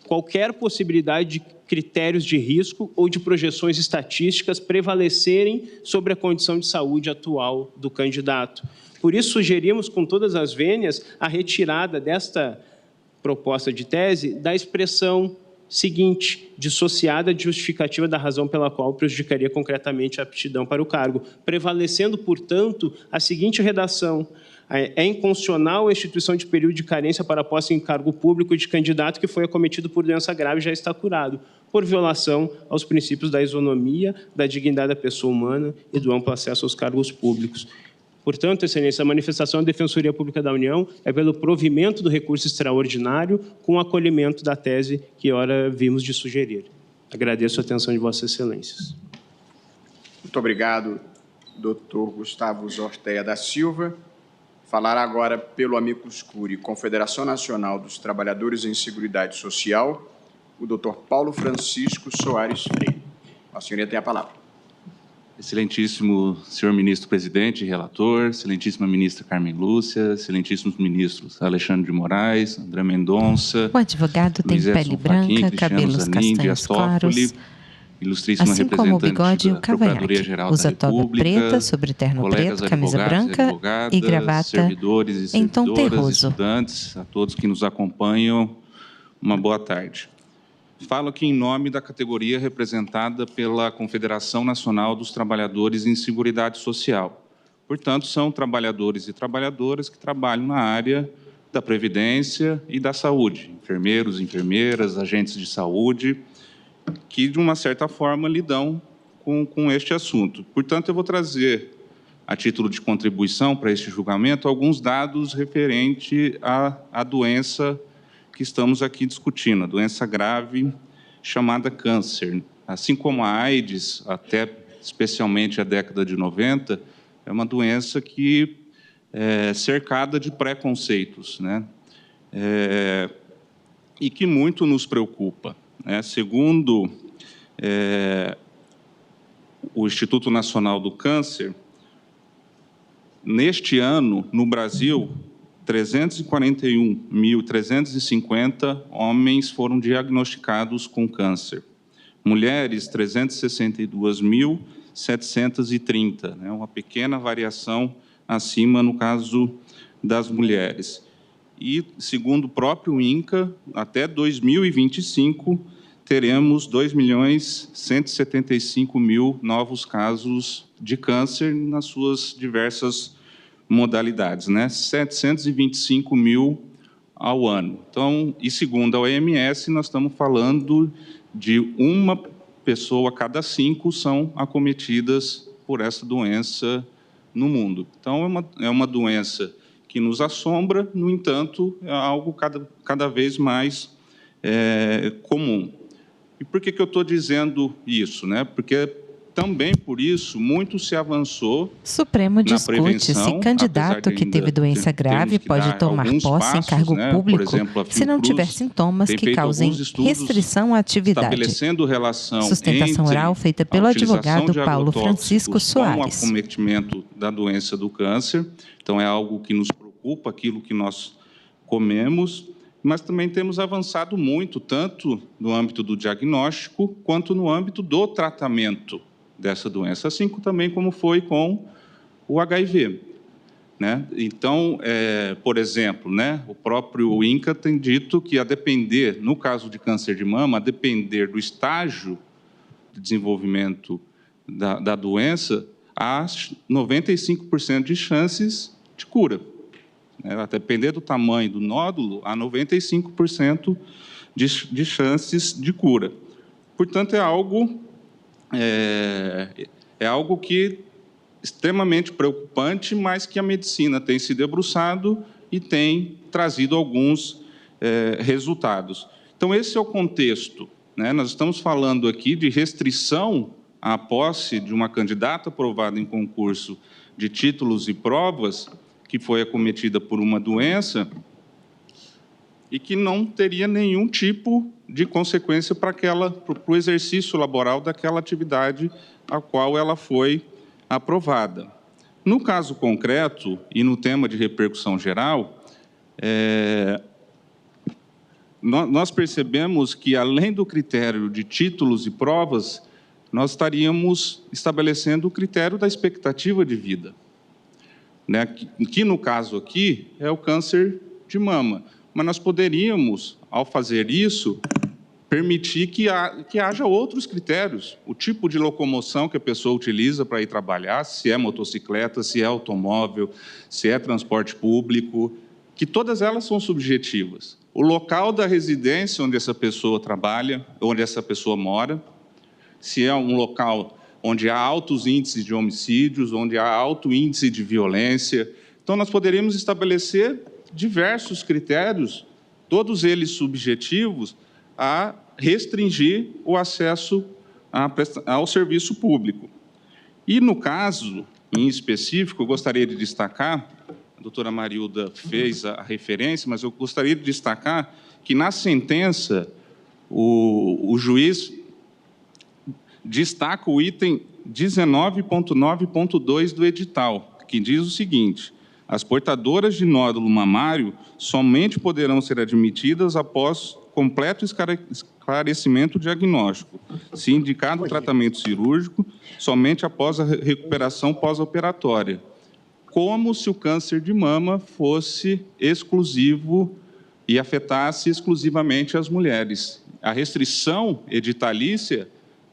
qualquer possibilidade de critérios de risco ou de projeções estatísticas prevalecerem sobre a condição de saúde atual do candidato. Por isso, sugerimos com todas as vênias a retirada desta proposta de tese da expressão seguinte, dissociada de justificativa da razão pela qual prejudicaria concretamente a aptidão para o cargo, prevalecendo, portanto, a seguinte redação: é inconstitucional a instituição de período de carência para posse em cargo público de candidato que foi acometido por doença grave e já está curado, por violação aos princípios da isonomia, da dignidade da pessoa humana e do amplo acesso aos cargos públicos. Portanto, Excelência, a manifestação da Defensoria Pública da União é pelo provimento do recurso extraordinário com o acolhimento da tese que ora vimos de sugerir. Agradeço a atenção de Vossas Excelências. Muito obrigado, doutor Gustavo Zorteia da Silva. Falará agora pelo amicus curiae, Confederação Nacional dos Trabalhadores em Seguridade Social, o doutor Paulo Francisco Soares Freire. A senhoria tem a palavra. Excelentíssimo senhor ministro-presidente e relator, excelentíssima ministra Carmen Lúcia, excelentíssimos ministros Alexandre de Moraes, André Mendonça, o advogado tem pele branca, cabelos castanhos claros, ilustríssima assim como o bigode e o cavanhaque. Procuradoria-Geral Usa da toga República, preta sobre terno preto, camisa branca e gravata servidores e em tom terroso. Estudantes, a todos que nos acompanham, uma boa tarde. Falo aqui em nome da categoria representada pela Confederação Nacional dos Trabalhadores em Seguridade Social. Portanto, são trabalhadores e trabalhadoras que trabalham na área da Previdência e da Saúde, enfermeiros, enfermeiras, agentes de saúde, que, de uma certa forma, lidam com este assunto. Portanto, eu vou trazer, a título de contribuição para este julgamento, alguns dados referentes à doença que estamos aqui discutindo, a doença grave chamada câncer. Assim como a AIDS, até especialmente a década de 90, é uma doença que é cercada de preconceitos, né? E que muito nos preocupa, né? Segundo o Instituto Nacional do Câncer, neste ano, no Brasil, 341.350 homens foram diagnosticados com câncer. Mulheres, 362.730, né? Uma pequena variação acima no caso das mulheres. E, segundo o próprio INCA, até 2025, teremos 2.175.000 novos casos de câncer nas suas diversas modalidades, né? 725.000 ao ano. Então, e segundo a OMS, nós estamos falando de uma pessoa a cada 5 são acometidas por essa doença no mundo. Então, é uma doença que nos assombra, no entanto, é algo cada vez mais comum. E por que eu estou dizendo isso, né? Porque também por isso muito se avançou. Supremo discute se candidato que teve doença grave pode tomar posse em cargo público, exemplo, se não tiver sintomas que causem restrição à atividade. Estabelecendo relação sustentação oral feita pelo advogado Paulo Francisco Soares. Com o acometimento da doença do câncer, então é algo que nos preocupa, aquilo que nós comemos, mas também temos avançado muito, tanto no âmbito do diagnóstico, quanto no âmbito do tratamento dessa doença, assim também como foi com o HIV, né? Então, por exemplo, né, o próprio INCA tem dito que, a depender, no caso de câncer de mama, a depender do estágio de desenvolvimento da doença, há 95% de chances de cura. A depender do tamanho do nódulo, há 95% de chances de cura. Portanto, é algo que extremamente preocupante, mas que a medicina tem se debruçado e tem trazido alguns resultados. Então, esse é o contexto né? Nós estamos falando aqui de restrição à posse de uma candidata aprovada em concurso de títulos e provas que foi acometida por uma doença e que não teria nenhum tipo de consequência para o exercício laboral daquela atividade a qual ela foi aprovada. No caso concreto e no tema de repercussão geral, nós percebemos que, além do critério de títulos e provas, nós estaríamos estabelecendo o critério da expectativa de vida, né? Que no caso aqui é o câncer de mama. Mas nós poderíamos, ao fazer isso, permitir que haja outros critérios. O tipo de locomoção que a pessoa utiliza para ir trabalhar, se é motocicleta, se é automóvel, se é transporte público, que todas elas são subjetivas. O local da residência onde essa pessoa trabalha, onde essa pessoa mora, se é um local onde há altos índices de homicídios, onde há alto índice de violência. Então, nós poderíamos estabelecer diversos critérios, todos eles subjetivos, a restringir o acesso ao serviço público. E, no caso, em específico, eu gostaria de destacar, a doutora Marilda fez a referência, mas eu gostaria de destacar que, na sentença, o juiz destaca o item 19.9.2 do edital, que diz o seguinte: as portadoras de nódulo mamário somente poderão ser admitidas após completo esclarecimento diagnóstico, se indicado o tratamento cirúrgico, somente após a recuperação pós-operatória, como se o câncer de mama fosse exclusivo e afetasse exclusivamente as mulheres. A restrição editalícia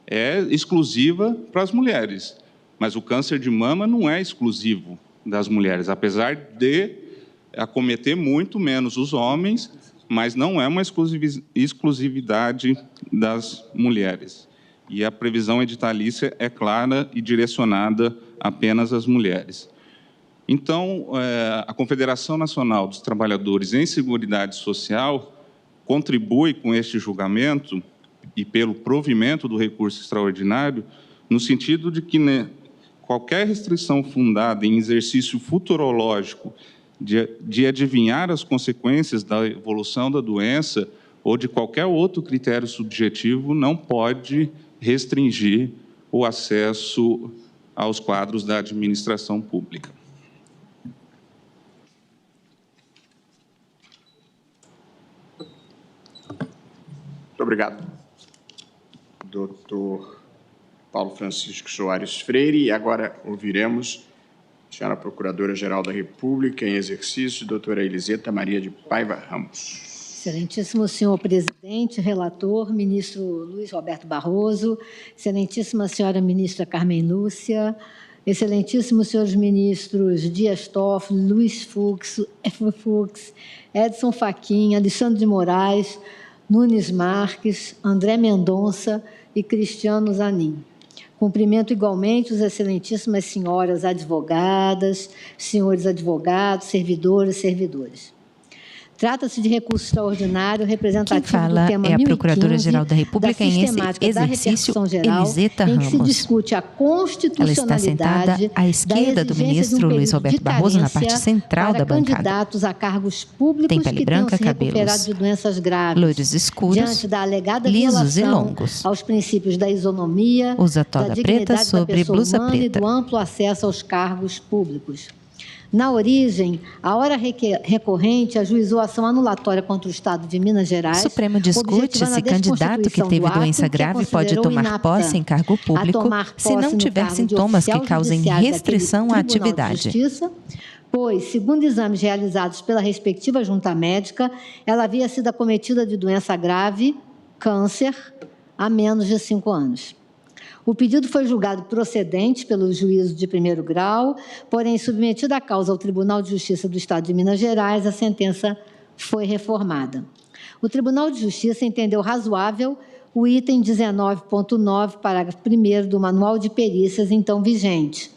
é exclusiva para as mulheres, mas o câncer de mama não é exclusivo das mulheres, apesar de acometer muito menos os homens, mas não é uma exclusividade das mulheres. E a previsão editalícia é clara e direcionada apenas às mulheres. Então, a Confederação Nacional dos Trabalhadores em Seguridade Social contribui com este julgamento e pelo provimento do recurso extraordinário, no sentido de que qualquer restrição fundada em exercício futurológico de adivinhar as consequências da evolução da doença ou de qualquer outro critério subjetivo não pode restringir o acesso aos quadros da administração pública. Muito obrigado, doutor Paulo Francisco Soares Freire. E agora ouviremos a senhora Procuradora-Geral da República em exercício, doutora Eliseta Maria de Paiva Ramos. Excelentíssimo senhor presidente, relator, ministro Luiz Roberto Barroso, excelentíssima senhora ministra Carmen Lúcia, excelentíssimos senhores ministros Dias Toffoli, Luiz Fux, Edson Fachin, Alexandre de Moraes, Nunes Marques, André Mendonça e Cristiano Zanin. Cumprimento igualmente as excelentíssimas senhoras advogadas, senhores advogados, servidoras e servidores. Trata-se de recurso extraordinário representativo do tema 1015 é a Procuradora-Geral da República em exercício, Eliseta Ramos. Em que se discute a constitucionalidade. Ela está sentada à esquerda do ministro Luiz Roberto Barroso, na parte central da bancada. Candidatos a cargos públicos tem pele branca, cabelos de doenças graves, loiros escuros, diante da alegada lisos e longos. Aos princípios da isonomia, usa toga preta sobre blusa preta e do amplo acesso aos cargos públicos. Na origem, a hora recorrente ajuizou ação anulatória contra o Estado de Minas Gerais. O Supremo discute se candidato que teve doença grave pode tomar posse em cargo público se não tiver sintomas que causem restrição à atividade. Pois, segundo exames realizados pela respectiva junta médica, ela havia sido acometida de doença grave, câncer, há menos de 5 anos. O pedido foi julgado procedente pelo juízo de primeiro grau, porém, submetida a causa ao Tribunal de Justiça do Estado de Minas Gerais, a sentença foi reformada. O Tribunal de Justiça entendeu razoável o item 19.9, parágrafo 1º do Manual de Perícias, então vigente,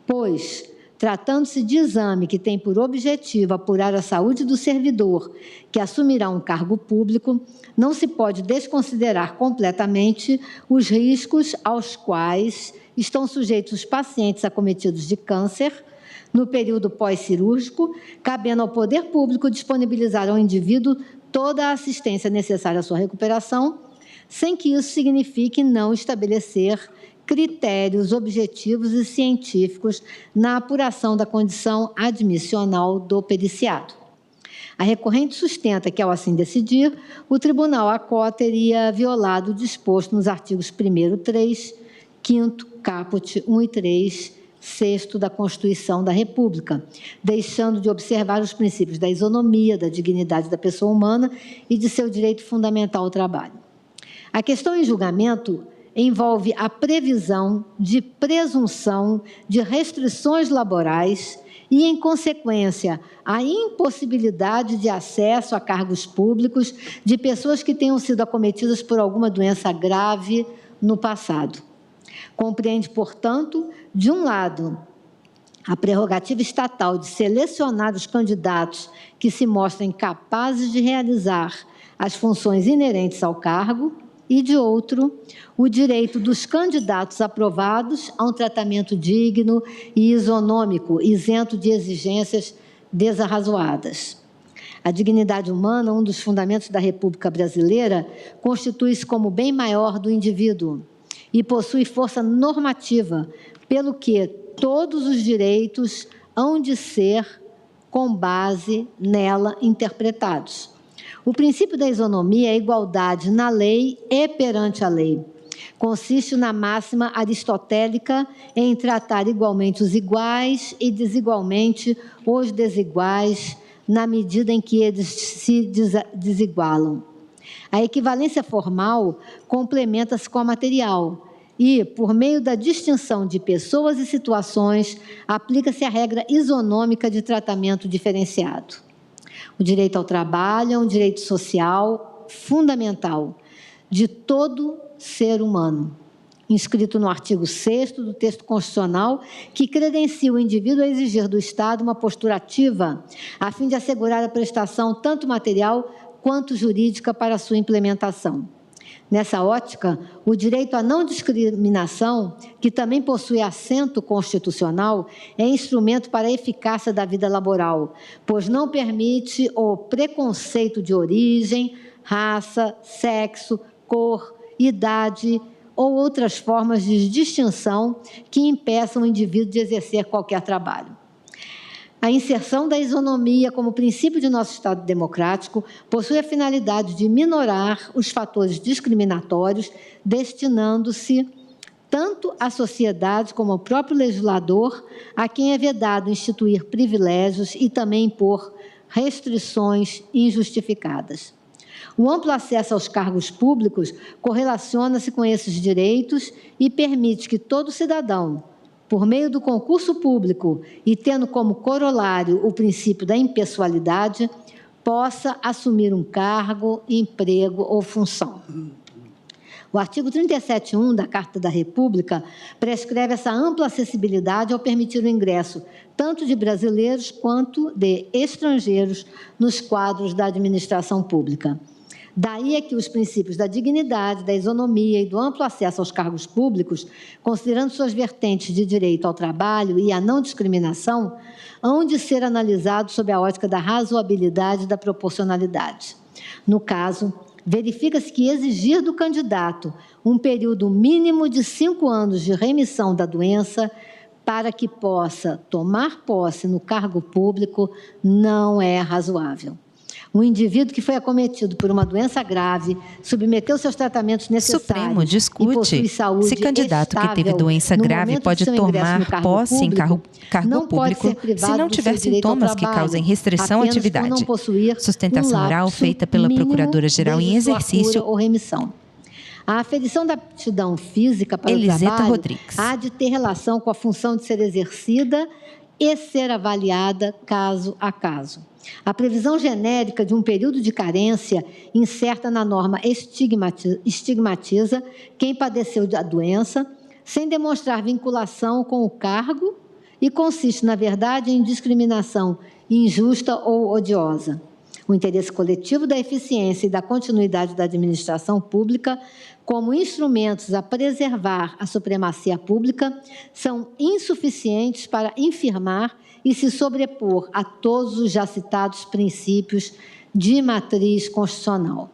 pois tratando-se de exame que tem por objetivo apurar a saúde do servidor que assumirá um cargo público, não se pode desconsiderar completamente os riscos aos quais estão sujeitos os pacientes acometidos de câncer no período pós-cirúrgico, cabendo ao poder público disponibilizar ao indivíduo toda a assistência necessária à sua recuperação, sem que isso signifique não estabelecer critérios objetivos e científicos na apuração da condição admissional do periciado. A recorrente sustenta que, ao assim decidir, o Tribunal ACO teria violado o disposto nos artigos 1º, 3, 5º, caput 1 e 3, 6º da Constituição da República, deixando de observar os princípios da isonomia, da dignidade da pessoa humana e de seu direito fundamental ao trabalho. A questão em julgamento envolve a previsão de presunção de restrições laborais e, em consequência, a impossibilidade de acesso a cargos públicos de pessoas que tenham sido acometidas por alguma doença grave no passado. Compreende, portanto, de um lado, a prerrogativa estatal de selecionar os candidatos que se mostrem capazes de realizar as funções inerentes ao cargo, e, de outro, o direito dos candidatos aprovados a um tratamento digno e isonômico, isento de exigências desarrazoadas. A dignidade humana, um dos fundamentos da República Brasileira, constitui-se como bem maior do indivíduo e possui força normativa, pelo que todos os direitos hão de ser, com base nela, interpretados. O princípio da isonomia é a igualdade na lei e perante a lei. Consiste na máxima aristotélica em tratar igualmente os iguais e desigualmente os desiguais, na medida em que eles se desigualam. A equivalência formal complementa-se com a material e, por meio da distinção de pessoas e situações, aplica-se a regra isonômica de tratamento diferenciado. O direito ao trabalho é um direito social fundamental de todo ser humano, inscrito no artigo 6º do texto constitucional, que credencia o indivíduo a exigir do Estado uma postura ativa, a fim de assegurar a prestação tanto material quanto jurídica para a sua implementação. Nessa ótica, o direito à não discriminação, que também possui assento constitucional, é instrumento para a eficácia da vida laboral, pois não permite o preconceito de origem, raça, sexo, cor, idade ou outras formas de distinção que impeçam o indivíduo de exercer qualquer trabalho. A inserção da isonomia como princípio de nosso Estado democrático possui a finalidade de minorar os fatores discriminatórios, destinando-se tanto à sociedade como ao próprio legislador, a quem é vedado instituir privilégios e também impor restrições injustificadas. O amplo acesso aos cargos públicos correlaciona-se com esses direitos e permite que todo cidadão, por meio do concurso público e tendo como corolário o princípio da impessoalidade, possa assumir um cargo, emprego ou função. O artigo 37.1 da Carta da República prescreve essa ampla acessibilidade ao permitir o ingresso tanto de brasileiros quanto de estrangeiros nos quadros da administração pública. Daí é que os princípios da dignidade, da isonomia e do amplo acesso aos cargos públicos, considerando suas vertentes de direito ao trabalho e à não discriminação, hão de ser analisados sob a ótica da razoabilidade e da proporcionalidade. No caso, verifica-se que exigir do candidato um período mínimo de 5 anos de remissão da doença para que possa tomar posse no cargo público não é razoável. Um indivíduo que foi acometido por uma doença grave, submeteu seus tratamentos necessários. Supremo discute se candidato que teve doença grave pode tomar posse em cargo público se não tiver sintomas que causem restrição à atividade. Sustentação oral feita pela Procuradora-Geral em exercício ou remissão. A aferição da aptidão física para o trabalho há de ter relação com a função de ser exercida e ser avaliada caso a caso. A previsão genérica de um período de carência incerta na norma estigmatiza quem padeceu da doença, sem demonstrar vinculação com o cargo e consiste, na verdade, em discriminação injusta ou odiosa. O interesse coletivo da eficiência e da continuidade da administração pública, como instrumentos a preservar a supremacia pública, são insuficientes para infirmar e se sobrepor a todos os já citados princípios de matriz constitucional.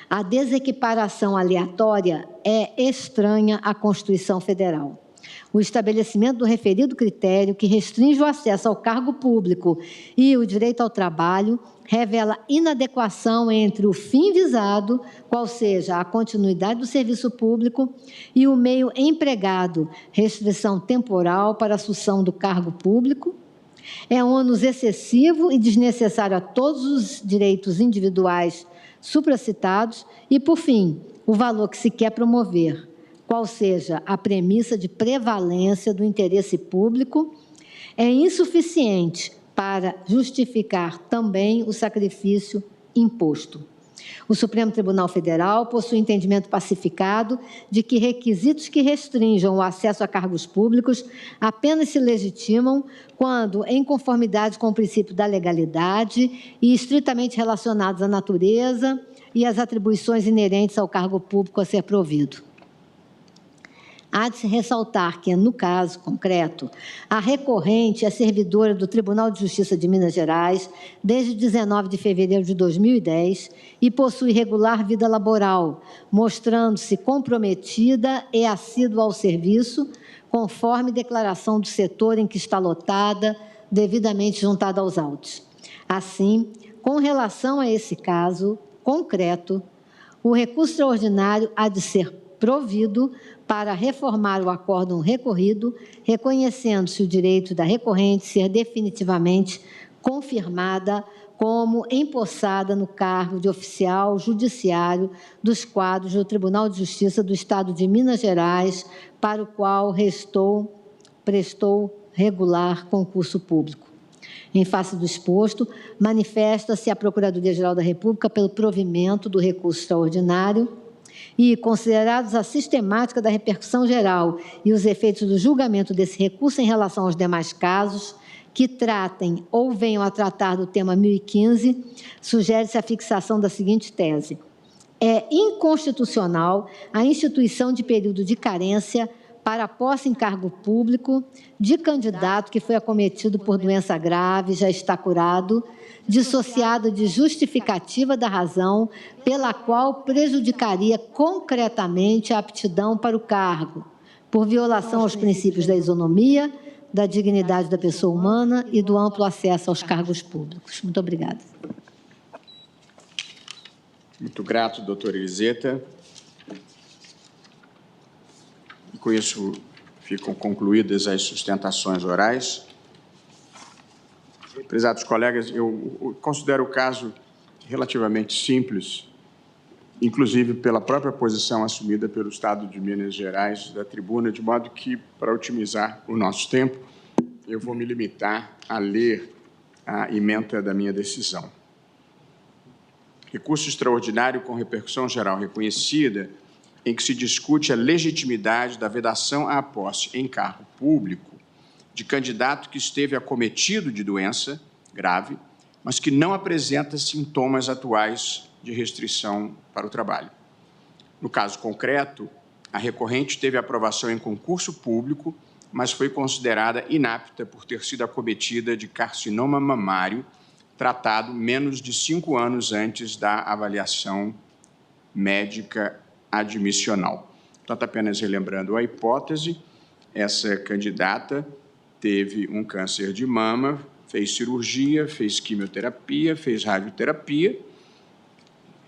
A desequiparação aleatória é estranha à Constituição Federal. O estabelecimento do referido critério, que restringe o acesso ao cargo público e o direito ao trabalho, revela inadequação entre o fim visado, qual seja a continuidade do serviço público, e o meio empregado, restrição temporal para a assunção do cargo público. É um ônus excessivo e desnecessário a todos os direitos individuais supracitados e, por fim, o valor que se quer promover, qual seja a premissa de prevalência do interesse público, é insuficiente para justificar também o sacrifício imposto. O Supremo Tribunal Federal possui entendimento pacificado de que requisitos que restringam o acesso a cargos públicos apenas se legitimam quando, em conformidade com o princípio da legalidade e estritamente relacionados à natureza e às atribuições inerentes ao cargo público a ser provido. Há de se ressaltar que, no caso concreto, a recorrente é servidora do Tribunal de Justiça de Minas Gerais desde 19 de fevereiro de 2010 e possui regular vida laboral, mostrando-se comprometida e assídua ao serviço, conforme declaração do setor em que está lotada, devidamente juntada aos autos. Assim, com relação a esse caso concreto, o recurso extraordinário há de ser provido para reformar o acórdão recorrido, reconhecendo-se o direito da recorrente ser definitivamente confirmada como empossada no cargo de oficial judiciário dos quadros do Tribunal de Justiça do Estado de Minas Gerais, para o qual prestou regular concurso público. Em face do exposto, manifesta-se a Procuradoria-Geral da República pelo provimento do recurso extraordinário e, considerados a sistemática da repercussão geral e os efeitos do julgamento desse recurso em relação aos demais casos, que tratem ou venham a tratar do tema 1015, sugere-se a fixação da seguinte tese: é inconstitucional a instituição de período de carência para a posse em cargo público de candidato que foi acometido por doença grave, já está curado, dissociado de justificativa da razão pela qual prejudicaria concretamente a aptidão para o cargo, por violação aos princípios da isonomia, da dignidade da pessoa humana e do amplo acesso aos cargos públicos. Muito obrigada. Muito grato, doutora Eliseta. E com isso ficam concluídas as sustentações orais. Prezados colegas, eu considero o caso relativamente simples, inclusive pela própria posição assumida pelo Estado de Minas Gerais da tribuna, de modo que, para otimizar o nosso tempo, eu vou me limitar a ler a ementa da minha decisão. Recurso extraordinário com repercussão geral reconhecida, em que se discute a legitimidade da vedação à posse em cargo público de candidato que esteve acometido de doença grave, mas que não apresenta sintomas atuais de restrição para o trabalho. No caso concreto, a recorrente teve aprovação em concurso público, mas foi considerada inapta por ter sido acometida de carcinoma mamário, tratado menos de 5 anos antes da avaliação médica admissional. Portanto, apenas relembrando a hipótese, essa candidata teve um câncer de mama, fez cirurgia, fez quimioterapia, fez radioterapia,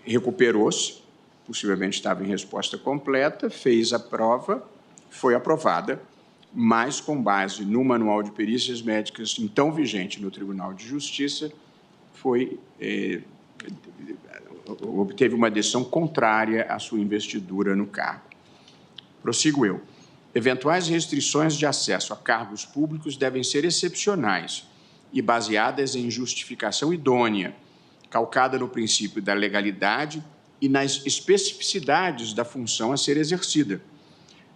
recuperou-se, possivelmente estava em resposta completa, fez a prova, foi aprovada, mas com base no Manual de Perícias Médicas, então vigente no Tribunal de Justiça, obteve uma decisão contrária à sua investidura no cargo. Prossigo eu. Eventuais restrições de acesso a cargos públicos devem ser excepcionais e baseadas em justificação idônea, calcada no princípio da legalidade e nas especificidades da função a ser exercida.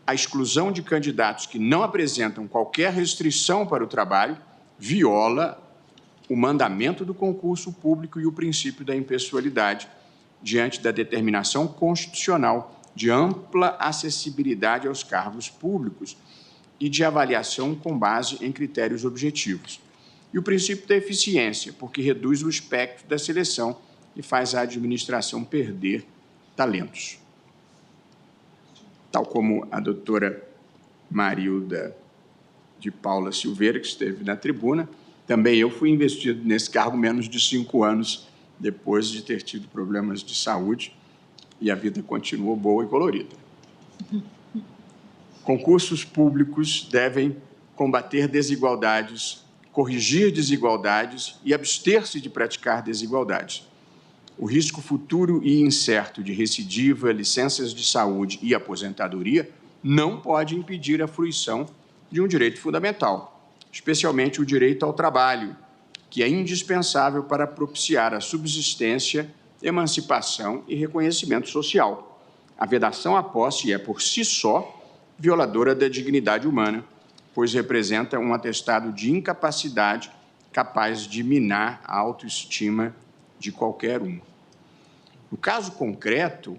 a exclusão de candidatos que não apresentam qualquer restrição para o trabalho viola o mandamento do concurso público e o princípio da impessoalidade, diante da determinação constitucional de ampla acessibilidade aos cargos públicos e de avaliação com base em critérios objetivos. E o princípio da eficiência, porque reduz o espectro da seleção e faz a administração perder talentos. Tal como a doutora Marilda de Paula Silveira, que esteve na tribuna, também eu fui investido nesse cargo menos de 5 anos depois de ter tido problemas de saúde e a vida continuou boa e colorida. Concursos públicos devem combater desigualdades, corrigir desigualdades e abster-se de praticar desigualdades. O risco futuro e incerto de recidiva, licenças de saúde e aposentadoria não pode impedir a fruição de um direito fundamental, especialmente o direito ao trabalho, que é indispensável para propiciar a subsistência, emancipação e reconhecimento social. A vedação à posse é, por si só, violadora da dignidade humana, pois representa um atestado de incapacidade capaz de minar a autoestima de qualquer um. No caso concreto,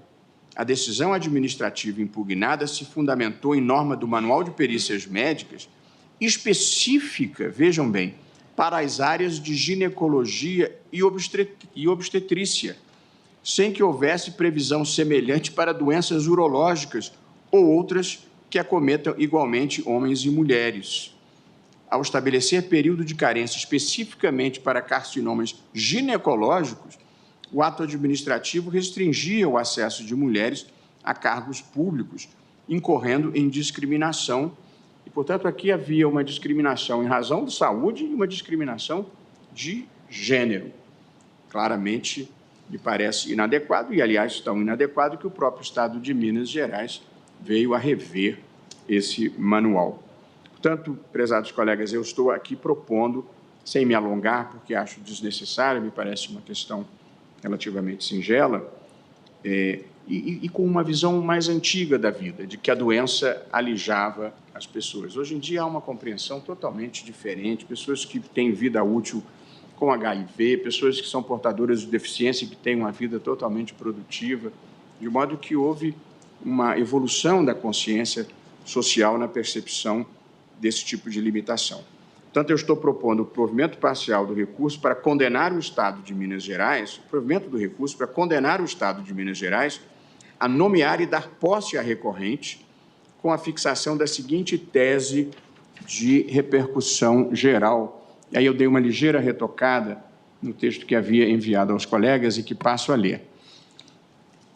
a decisão administrativa impugnada se fundamentou em norma do Manual de Perícias Médicas específica, vejam bem, para as áreas de ginecologia e obstetrícia, sem que houvesse previsão semelhante para doenças urológicas ou outras que acometam igualmente homens e mulheres. Ao estabelecer período de carência especificamente para carcinomas ginecológicos, o ato administrativo restringia o acesso de mulheres a cargos públicos, incorrendo em discriminação. E, portanto, aqui havia uma discriminação em razão de saúde e uma discriminação de gênero. Claramente, me parece inadequado, e, aliás, tão inadequado que o próprio Estado de Minas Gerais veio a rever esse manual. Portanto, prezados colegas, eu estou aqui propondo, sem me alongar, porque acho desnecessário, me parece uma questão relativamente singela, e com uma visão mais antiga da vida, de que a doença alijava as pessoas. Hoje em dia há uma compreensão totalmente diferente, pessoas que têm vida útil com HIV, pessoas que são portadoras de deficiência e que têm uma vida totalmente produtiva, de modo que houve uma evolução da consciência social na percepção desse tipo de limitação. Portanto, eu estou propondo o provimento parcial do recurso para condenar o Estado de Minas Gerais, o provimento do recurso para condenar o Estado de Minas Gerais a nomear e dar posse à recorrente com a fixação da seguinte tese de repercussão geral. E aí eu dei uma ligeira retocada no texto que havia enviado aos colegas e que passo a ler.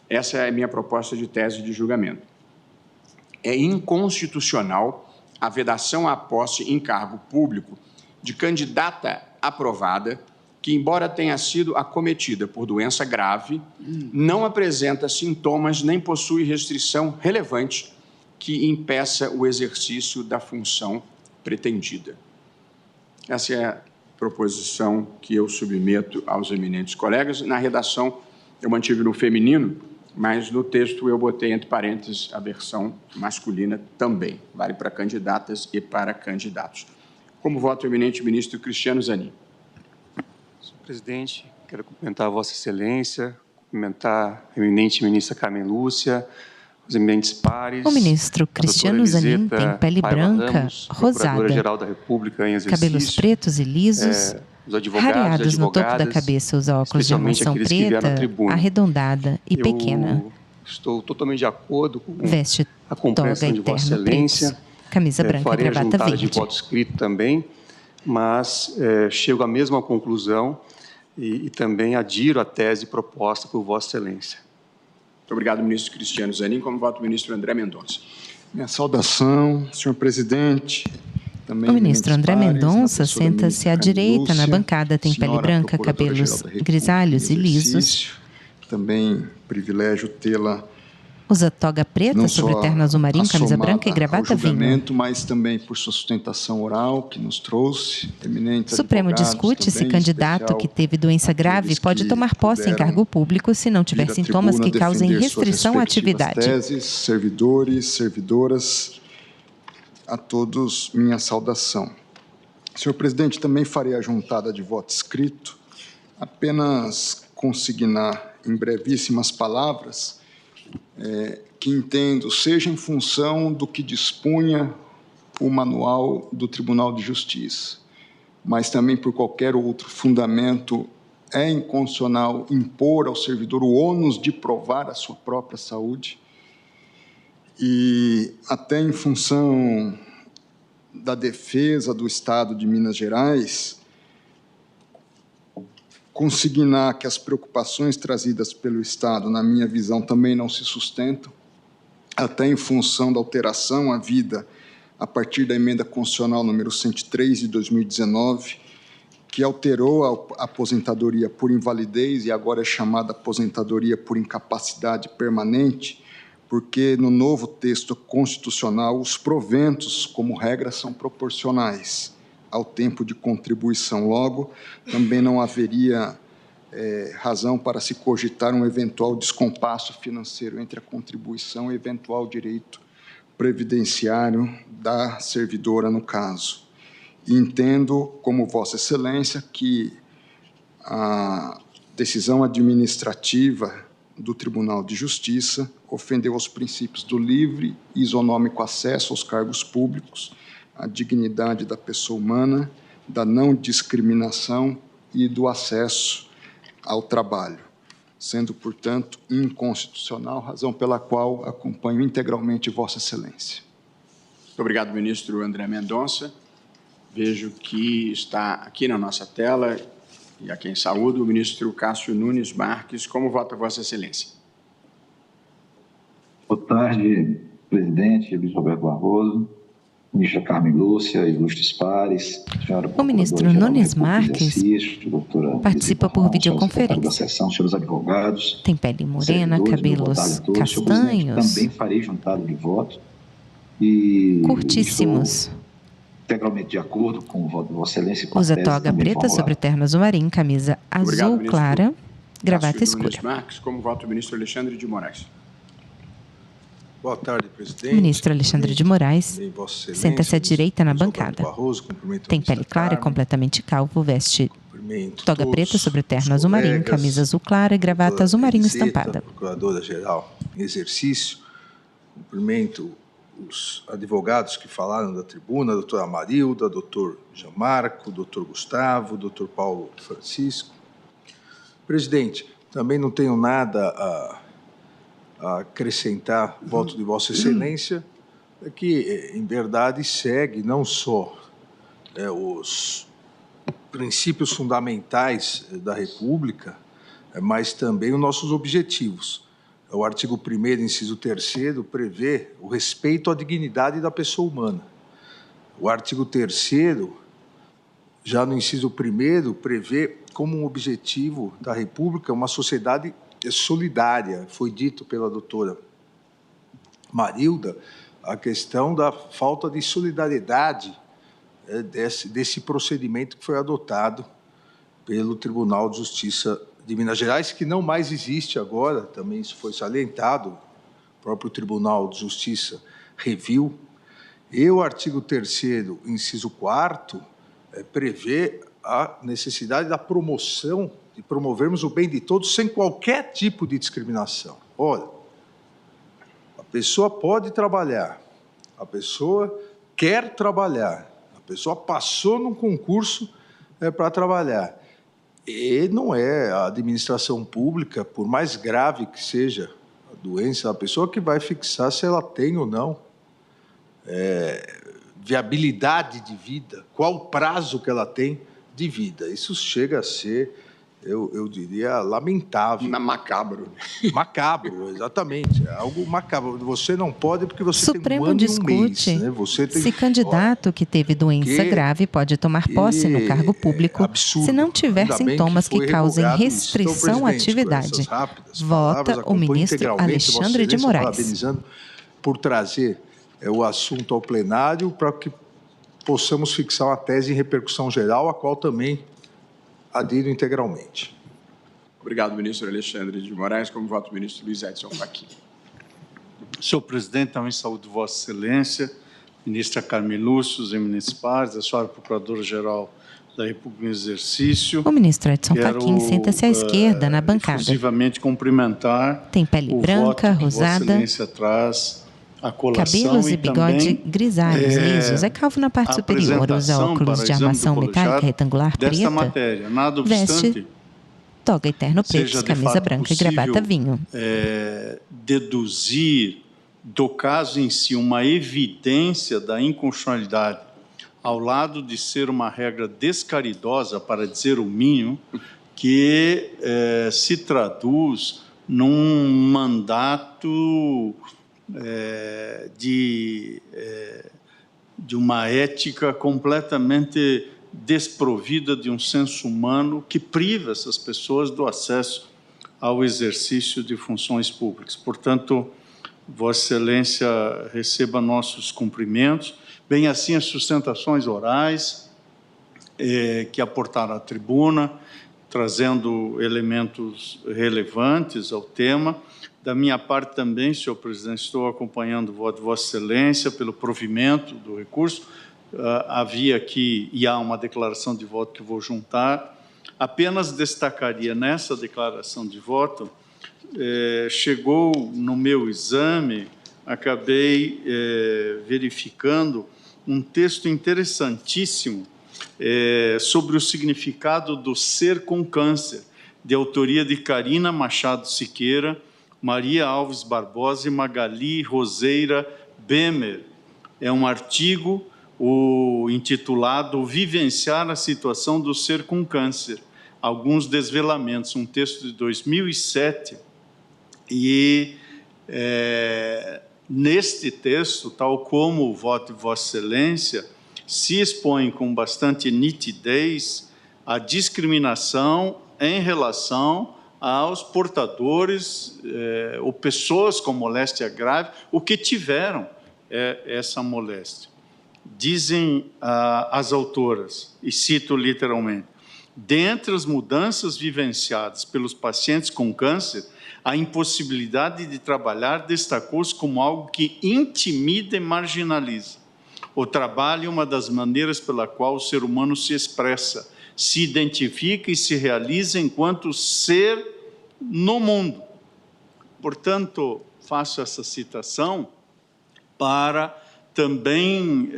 Essa é a minha proposta de tese de julgamento. É inconstitucional a vedação à posse em cargo público de candidata aprovada que, embora tenha sido acometida por doença grave, não apresenta sintomas nem possui restrição relevante que impeça o exercício da função pretendida. Essa é a proposição que eu submeto aos eminentes colegas. Na redação, eu mantive no feminino, mas no texto eu botei entre parênteses a versão masculina também. Vale para candidatas e para candidatos. Como voto o eminente ministro Cristiano Zanin. Senhor presidente, quero cumprimentar a Vossa Excelência, cumprimentar a eminente ministra Carmen Lúcia, os eminentes pares. O ministro Cristiano Zanin tem pele branca, rosada, da República em exercício, cabelos pretos e lisos, rareados no topo da cabeça, usa óculos de armação preta, arredondada e pequena. Estou totalmente de acordo com veste a compreensão de Vossa Excelência. Camisa branca e gravata verde. De voto escrito também, mas chego à mesma conclusão e também adiro à tese proposta por Vossa Excelência. Muito obrigado, ministro Cristiano Zanin. Como voto o ministro André Mendonça. Minha saudação, senhor presidente. O ministro André Mendonça senta-se à direita na bancada, tem pele branca, cabelos grisalhos e lisos. Também privilégio tê-la Usa toga preta sobre terno azul marinho, camisa branca e gravata vinho. Mas também por sua sustentação oral que nos trouxe. Supremo discute se candidato que teve doença grave pode tomar posse em cargo público se não tiver sintomas que causem restrição à atividade. Teses, servidores, servidoras, a todos minha saudação. Senhor presidente, também farei a juntada de voto escrito, apenas consignar em brevíssimas palavras que entendo seja em função do que dispunha o manual do Tribunal de Justiça, mas também por qualquer outro fundamento é inconstitucional impor ao servidor o ônus de provar a sua própria saúde e até em função da defesa do Estado de Minas Gerais, consignar que as preocupações trazidas pelo Estado, na minha visão, também não se sustentam, até em função da alteração à vida a partir da emenda constitucional número 103 de 2019, que alterou a aposentadoria por invalidez e agora é chamada aposentadoria por incapacidade permanente, porque no novo texto constitucional os proventos, como regra, são proporcionais ao tempo de contribuição. Logo, também não haveria razão para se cogitar um eventual descompasso financeiro entre a contribuição e eventual direito previdenciário da servidora, no caso. E entendo, como Vossa Excelência, que a decisão administrativa do Tribunal de Justiça ofendeu aos princípios do livre e isonômico acesso aos cargos públicos, a dignidade da pessoa humana, da não discriminação e do acesso ao trabalho, sendo, portanto, inconstitucional, razão pela qual acompanho integralmente Vossa Excelência. Muito obrigado, ministro André Mendonça. Vejo que está aqui na nossa tela, e a quem saúdo, o ministro Cássio Nunes Marques. Como vota Vossa Excelência? Boa tarde, presidente Luiz Roberto Barroso, ministra Carmen Lúcia, ilustres pares, o ministro Nunes Marques participa por videoconferência. Da sessão, senhores advogados, tem pele morena, cabelos castanhos. Também farei juntado de voto. E curtíssimos. Integralmente de acordo com o voto de Vossa Excelência. Usa toga preta sobre terno azul marinho, camisa azul clara, gravata escura. Nunes Marques, como vota o ministro Alexandre de Moraes? Boa tarde, presidente. Ministro Alexandre de Moraes senta-se à direita na bancada. Tem pele clara e completamente calvo, veste toga preta sobre terno azul marinho, camisa azul clara e gravata azul marinho estampada. Procuradora-Geral em exercício, cumprimento os advogados que falaram da tribuna, a doutora Marilda, doutor Gianmarco, doutor Gustavo, doutor Paulo Francisco. Presidente, também não tenho nada a acrescentar voto de Vossa Excelência, que, em verdade, segue não só os princípios fundamentais da República, mas também os nossos objetivos. O artigo 1º, inciso 3º, prevê o respeito à dignidade da pessoa humana. O artigo 3º, já no inciso 1º, prevê como um objetivo da República uma sociedade solidária. Foi dito pela doutora Marilda a questão da falta de solidariedade desse procedimento que foi adotado pelo Tribunal de Justiça de Minas Gerais, que não mais existe agora, também isso foi salientado, o próprio Tribunal de Justiça reviu. E o artigo 3º, inciso 4º, prevê a necessidade da promoção, de promovermos o bem de todos sem qualquer tipo de discriminação. Olha, a pessoa pode trabalhar, a pessoa quer trabalhar, a pessoa passou num concurso para trabalhar. E não é a administração pública, por mais grave que seja a doença da pessoa, que vai fixar se ela tem ou não viabilidade de vida, qual o prazo que ela tem de vida. Isso chega a ser eu diria, lamentável. Macabro. Macabro, exatamente. Algo macabro. Você não pode porque você Supremo tem um ano discute e um mês. Né? Você tem... se candidato que teve doença grave pode tomar posse no cargo público se não tiver sintomas que causem restrição à atividade. Vota o ministro Alexandre de Moraes. Parabenizando por trazer o assunto ao plenário para que possamos fixar uma tese em repercussão geral, a qual também adiro integralmente. Obrigado, ministro Alexandre de Moraes. Como voto o ministro Luiz Edson Fachin. Senhor presidente, também saúdo Vossa Excelência, ministra Carmen Lúcia, os eminentes pares, a senhora Procuradora-Geral da República em exercício. O ministro Edson Fachin senta-se à esquerda na bancada. Exclusivamente cumprimentar. Tem pele branca, rosada. Vossa Excelência traz a colação cabelos e bigode grisalhos, lisos. É calvo na parte superior, usa óculos de armação metálica retangular preta. Matéria. Nada obstante, veste toga e terno preto, camisa branca e gravata vinho. Deduzir do caso em si uma evidência da inconstitucionalidade, ao lado de ser uma regra descaridosa, para dizer o mínimo, que se traduz num mandato de uma ética completamente desprovida de um senso humano que priva essas pessoas do acesso ao exercício de funções públicas. Portanto, Vossa Excelência receba nossos cumprimentos, bem assim as sustentações orais que aportaram à tribuna, trazendo elementos relevantes ao tema. Da minha parte também, senhor presidente, estou acompanhando o voto de Vossa Excelência pelo provimento do recurso. Havia aqui, e há uma declaração de voto que vou juntar. Apenas destacaria nessa declaração de voto, chegou no meu exame, acabei verificando um texto interessantíssimo sobre o significado do ser com câncer, de autoria de Carina Machado Siqueira, Maria Alves Barbosa e Magali Roseira Bemer. É um artigo intitulado Vivenciar a situação do ser com câncer, alguns desvelamentos, um texto de 2007. E neste texto, tal como o voto de Vossa Excelência, se expõe com bastante nitidez a discriminação em relação aos portadores ou pessoas com moléstia grave, ou que tiveram essa moléstia. Dizem as autoras, e cito literalmente, dentre as mudanças vivenciadas pelos pacientes com câncer, a impossibilidade de trabalhar destacou-se como algo que intimida e marginaliza. O trabalho é uma das maneiras pela qual o ser humano se expressa, se identifica e se realiza enquanto ser no mundo. Portanto, faço essa citação para também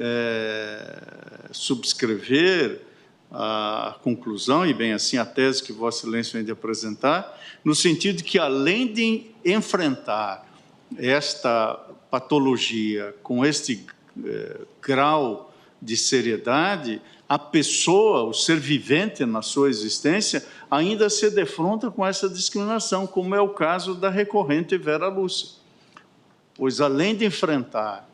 subscrever a conclusão, e bem assim a tese que Vossa Excelência vem de apresentar, no sentido de que, além de enfrentar esta patologia com este grau de seriedade, a pessoa, o ser vivente na sua existência, ainda se defronta com essa discriminação, como é o caso da recorrente Vera Lúcia. Pois, além de enfrentar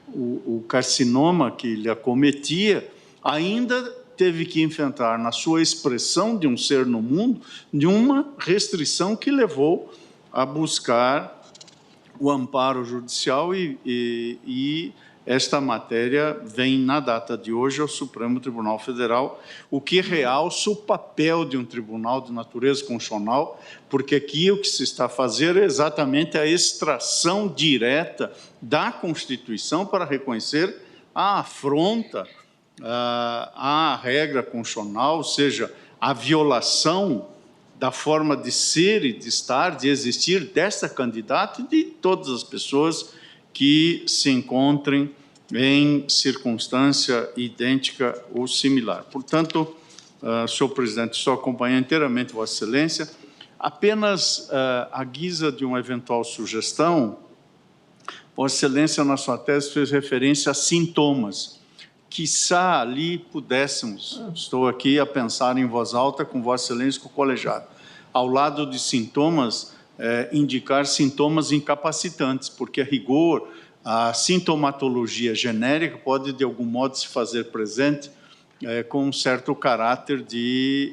o carcinoma que lhe acometia, ainda teve que enfrentar, na sua expressão de um ser no mundo, de uma restrição que levou a buscar o amparo judicial e esta matéria vem, na data de hoje, ao Supremo Tribunal Federal, o que realça o papel de um tribunal de natureza constitucional, porque aqui o que se está fazendo é exatamente a extração direta da Constituição para reconhecer a afronta à regra constitucional, ou seja, a violação da forma de ser e de estar, de existir desta candidata e de todas as pessoas que se encontrem em circunstância idêntica ou similar. Portanto, senhor presidente, estou acompanhando inteiramente Vossa Excelência. Apenas à guisa de uma eventual sugestão, Vossa Excelência, na sua tese, fez referência a sintomas quiçá ali pudéssemos, estou aqui a pensar em voz alta com Vossa Excelência, com o colegiado, ao lado de sintomas, indicar sintomas incapacitantes, porque, a rigor, a sintomatologia genérica pode, de algum modo, se fazer presente com um certo caráter de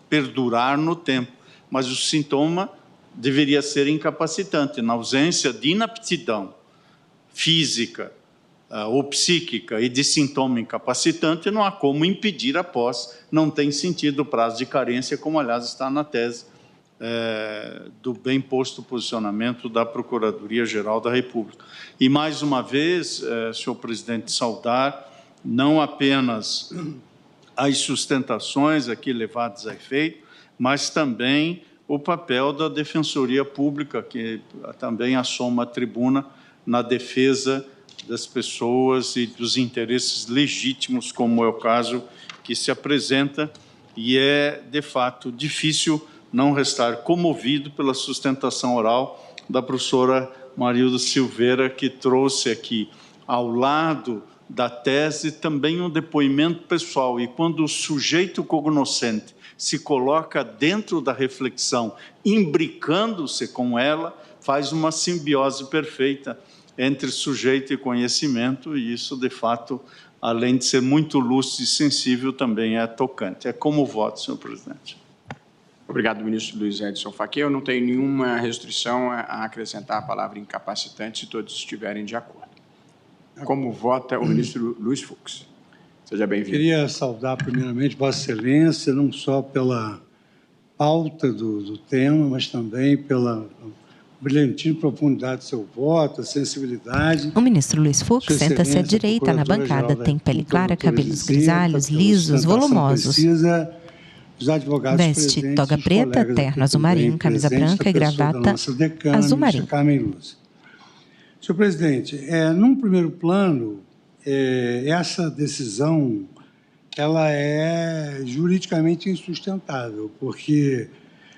perdurar no tempo, mas o sintoma deveria ser incapacitante. Na ausência de inaptidão física ou psíquica e de sintoma incapacitante, não há como impedir a posse, não tem sentido o prazo de carência, como, aliás, está na tese do bem posto posicionamento da Procuradoria-Geral da República. E, mais uma vez, senhor presidente, saudar não apenas as sustentações aqui levadas a efeito, mas também o papel da Defensoria Pública, que também assoma a tribuna na defesa das pessoas e dos interesses legítimos, como é o caso que se apresenta, e é, de fato, difícil não restar comovido pela sustentação oral da professora Marilda Silveira, que trouxe aqui, ao lado da tese, também um depoimento pessoal. E quando o sujeito cognoscente se coloca dentro da reflexão, imbricando-se com ela, faz uma simbiose perfeita entre sujeito e conhecimento, e isso, de fato, além de ser muito lúcido e sensível, também é tocante. É como voto, senhor presidente. Obrigado, ministro Luiz Edson Fachin. Eu não tenho nenhuma restrição a acrescentar a palavra incapacitante, se todos estiverem de acordo. Como vota o ministro Luiz Fux? Seja bem-vindo. Queria saudar, primeiramente, Vossa Excelência, não só pela pauta do tema, mas também pela brilhantina profundidade do seu voto, a sensibilidade. O ministro Luiz Fux senta-se à direita na bancada, tem pele clara, cabelos grisalhos, lisos, volumosos. Veste toga preta, terno azul marinho, camisa branca e gravata azul marinho. Senhor presidente, num primeiro plano, essa decisão ela é juridicamente insustentável, porque,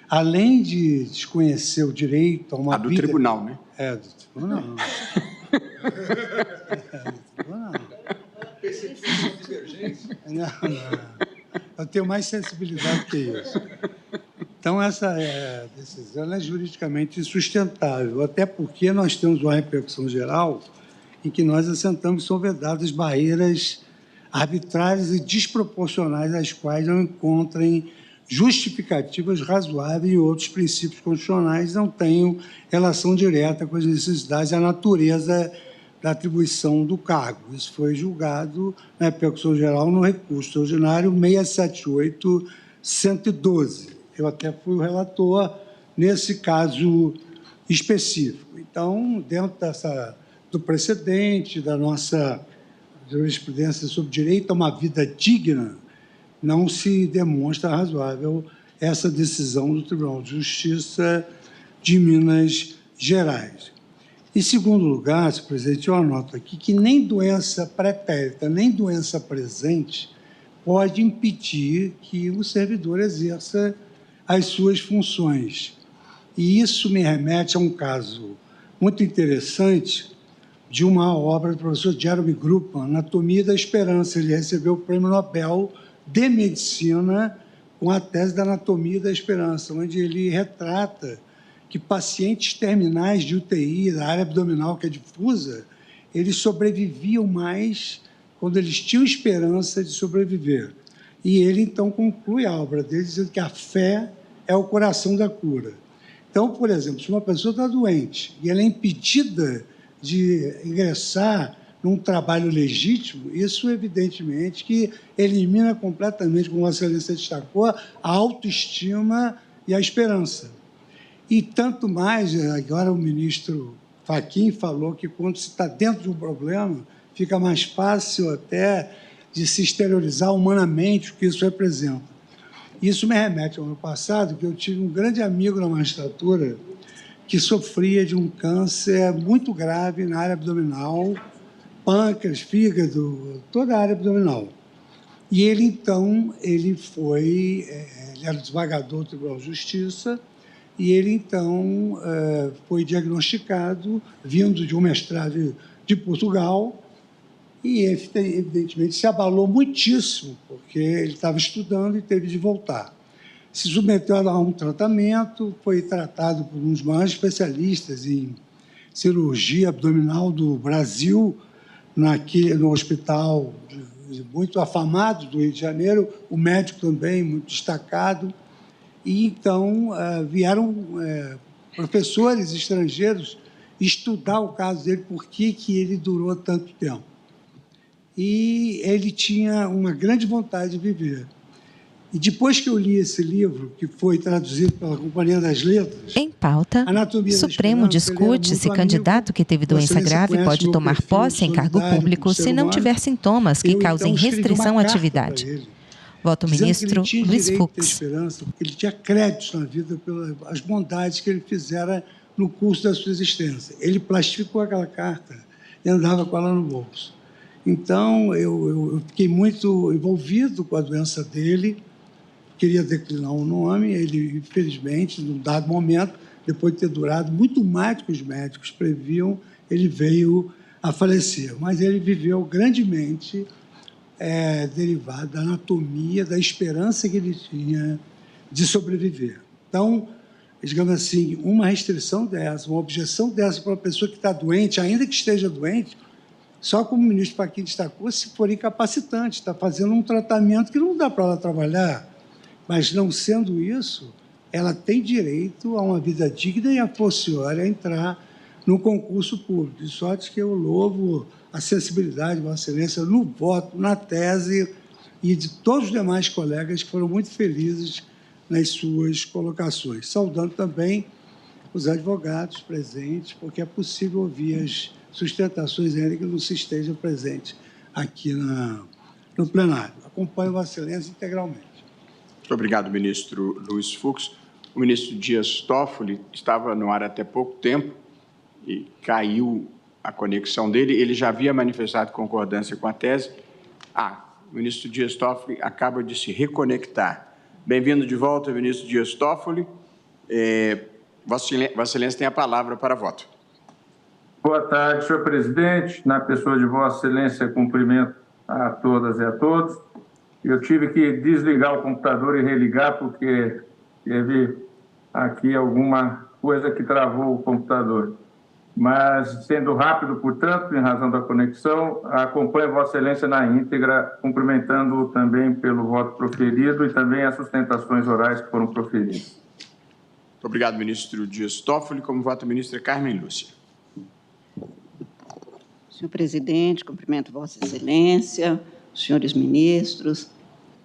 além de desconhecer o direito a uma vida... do tribunal, né? Do tribunal. Do tribunal. Não. Eu tenho mais sensibilidade que isso. Então, essa decisão é juridicamente insustentável, até porque nós temos uma repercussão geral em que nós assentamos que são vedadas barreiras arbitrárias e desproporcionais, às quais não encontrem justificativas razoáveis e outros princípios constitucionais não tenham relação direta com as necessidades e a natureza da atribuição do cargo. Isso foi julgado na repercussão geral no recurso ordinário 678-112. Eu até fui o relator nesse caso específico. Então, dentro do precedente, da nossa jurisprudência sobre direito a uma vida digna, não se demonstra razoável essa decisão do Tribunal de Justiça de Minas Gerais. Em segundo lugar, senhor presidente, eu anoto aqui que nem doença pretérita, nem doença presente pode impedir que o servidor exerça as suas funções. E isso me remete a um caso muito interessante de uma obra do professor Jeremy Grupan, Anatomia da Esperança. Ele recebeu o Prêmio Nobel de Medicina com a tese da Anatomia da Esperança, onde ele retrata que pacientes terminais de UTI, da área abdominal, que é difusa, eles sobreviviam mais quando eles tinham esperança de sobreviver. E ele, então, conclui a obra dele dizendo que a fé é o coração da cura. Então, por exemplo, se uma pessoa está doente e ela é impedida de ingressar num trabalho legítimo, isso, evidentemente, que elimina completamente, como Vossa Excelência destacou, a autoestima e a esperança. E tanto mais, agora o ministro Fachin falou que quando se está dentro de um problema, fica mais fácil até de se exteriorizar humanamente o que isso representa. Isso me remete ao ano passado, que eu tive um grande amigo na magistratura que sofria de um câncer muito grave na área abdominal, pâncreas, fígado, toda a área abdominal. E ele, então, ele era desembargador do Tribunal de Justiça, e ele, então, foi diagnosticado, vindo de um mestrado de Portugal, e, evidentemente, se abalou muitíssimo, porque ele estava estudando e teve de voltar. Se submeteu a um tratamento, foi tratado por uns maiores especialistas em cirurgia abdominal do Brasil, no hospital muito afamado do Rio de Janeiro, o médico também muito destacado. E, então, vieram professores estrangeiros estudar o caso dele, por que ele durou tanto tempo. E ele tinha uma grande vontade de viver. E depois que eu li esse livro, que foi traduzido pela Companhia das Letras... Em pauta, o Supremo discute se candidato que teve doença grave pode tomar posse em cargo público se não tiver sintomas que causem restrição à atividade. Vota o ministro Luiz Fux. Ele tinha créditos na vida pelas bondades que ele fizera no curso da sua existência. Ele plastificou aquela carta e andava com ela no bolso. Então, eu fiquei muito envolvido com a doença dele, queria declinar o nome, ele, infelizmente, num dado momento, depois de ter durado muito mais do que os médicos previam, ele veio a falecer. Mas ele viveu grandemente derivado da anatomia, da esperança que ele tinha de sobreviver. Então, digamos assim, uma restrição dessa, uma objeção dessa para uma pessoa que está doente, ainda que esteja doente, só como o ministro Fachin destacou, se for incapacitante, está fazendo um tratamento que não dá para ela trabalhar. Mas, não sendo isso, ela tem direito a uma vida digna e, a posteriori, a entrar no concurso público. De sorte que eu louvo a sensibilidade de Vossa Excelência no voto, na tese, e de todos os demais colegas que foram muito felizes nas suas colocações. Saudando também os advogados presentes, porque é possível ouvir as sustentações, ainda que não se esteja presente aqui no plenário. Acompanho Vossa Excelência integralmente. Muito obrigado, ministro Luiz Fux. O ministro Dias Toffoli estava no ar até pouco tempo e caiu a conexão dele. Ele já havia manifestado concordância com a tese. O ministro Dias Toffoli acaba de se reconectar. Bem-vindo de volta, ministro Dias Toffoli. Vossa Excelência tem a palavra para voto. Boa tarde, senhor presidente. Na pessoa de Vossa Excelência, cumprimento a todas e a todos. Eu tive que desligar o computador e religar, porque teve aqui alguma coisa que travou o computador. Mas, sendo rápido, portanto, em razão da conexão, acompanho Vossa Excelência na íntegra, cumprimentando-o também pelo voto proferido e também as sustentações orais que foram proferidas. Muito obrigado, ministro Dias Toffoli. Como vota a ministra Carmen Lúcia. Senhor presidente, cumprimento Vossa Excelência, os senhores ministros,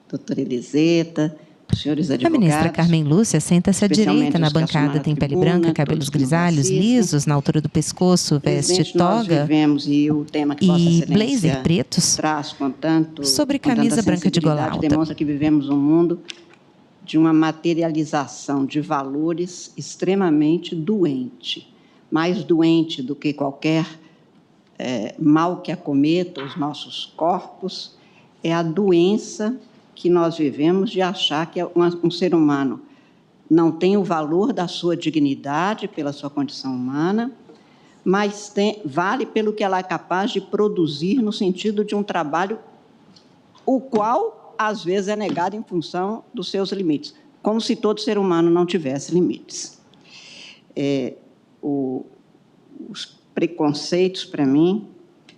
doutora Eliseta, os senhores advogados. A ministra Carmen Lúcia senta-se à direita na bancada, tem pele branca, cabelos grisalhos, lisos, na altura do pescoço, veste toga e blazer pretos sobre camisa branca de gola alta. Demonstra que vivemos um mundo de uma materialização de valores extremamente doente, mais doente do que qualquer mal que acometa os nossos corpos, é a doença que nós vivemos de achar que um ser humano não tem o valor da sua dignidade pela sua condição humana, mas vale pelo que ela é capaz de produzir no sentido de um trabalho o qual, às vezes, é negado em função dos seus limites, como se todo ser humano não tivesse limites. Os preconceitos, para mim,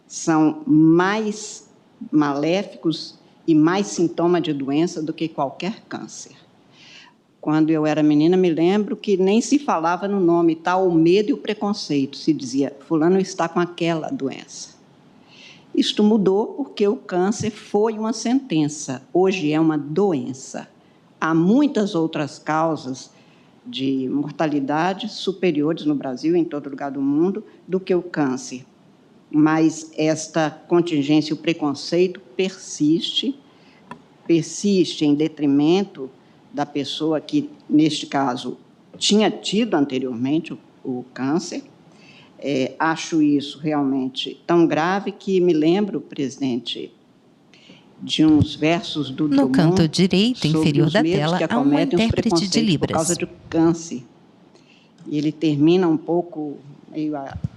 são mais maléficos e mais sintoma de doença do que qualquer câncer. Quando eu era menina, me lembro que nem se falava no nome, tal o medo e o preconceito. Se dizia, fulano está com aquela doença. Isto mudou porque o câncer foi uma sentença, hoje é uma doença. Há muitas outras causas de mortalidade superiores no Brasil, em todo lugar do mundo, do que o câncer. Mas esta contingência, o preconceito, persiste em detrimento da pessoa que, neste caso, tinha tido anteriormente o câncer. Acho isso realmente tão grave que me lembro, presidente, de uns versos do Drummond. No canto direito inferior da tela, há um intérprete de Libras. Por causa do câncer. E ele termina um pouco meio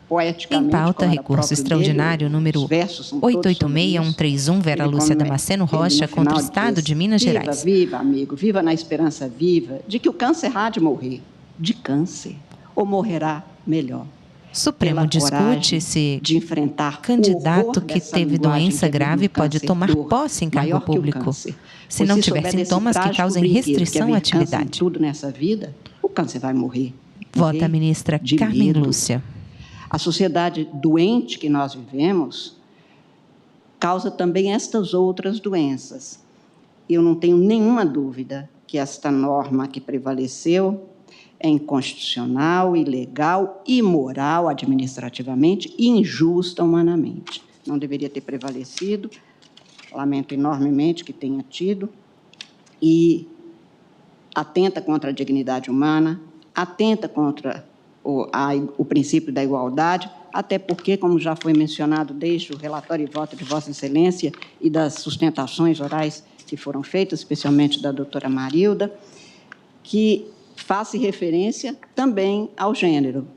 poeticamente. Em pauta, recurso extraordinário número 886131, Vera Lúcia Damasceno Rocha, contra o Estado de Minas Gerais. Viva, amigo, viva na esperança viva de que o câncer há de morrer de câncer, ou morrerá melhor. Supremo discute se candidato que teve doença grave pode tomar posse em cargo público, se não tiver sintomas que causem restrição à atividade. Tudo nessa vida, o câncer vai morrer. Vota a ministra Carmen Lúcia. A sociedade doente que nós vivemos causa também estas outras doenças. Eu não tenho nenhuma dúvida que esta norma que prevaleceu é inconstitucional, ilegal, imoral administrativamente e injusta humanamente. Não deveria ter prevalecido, lamento enormemente que tenha tido, e atenta contra a dignidade humana, atenta contra o princípio da igualdade, até porque, como já foi mencionado desde o relatório e voto de Vossa Excelência e das sustentações orais que foram feitas, especialmente da doutora Marilda, que faça referência também ao gênero.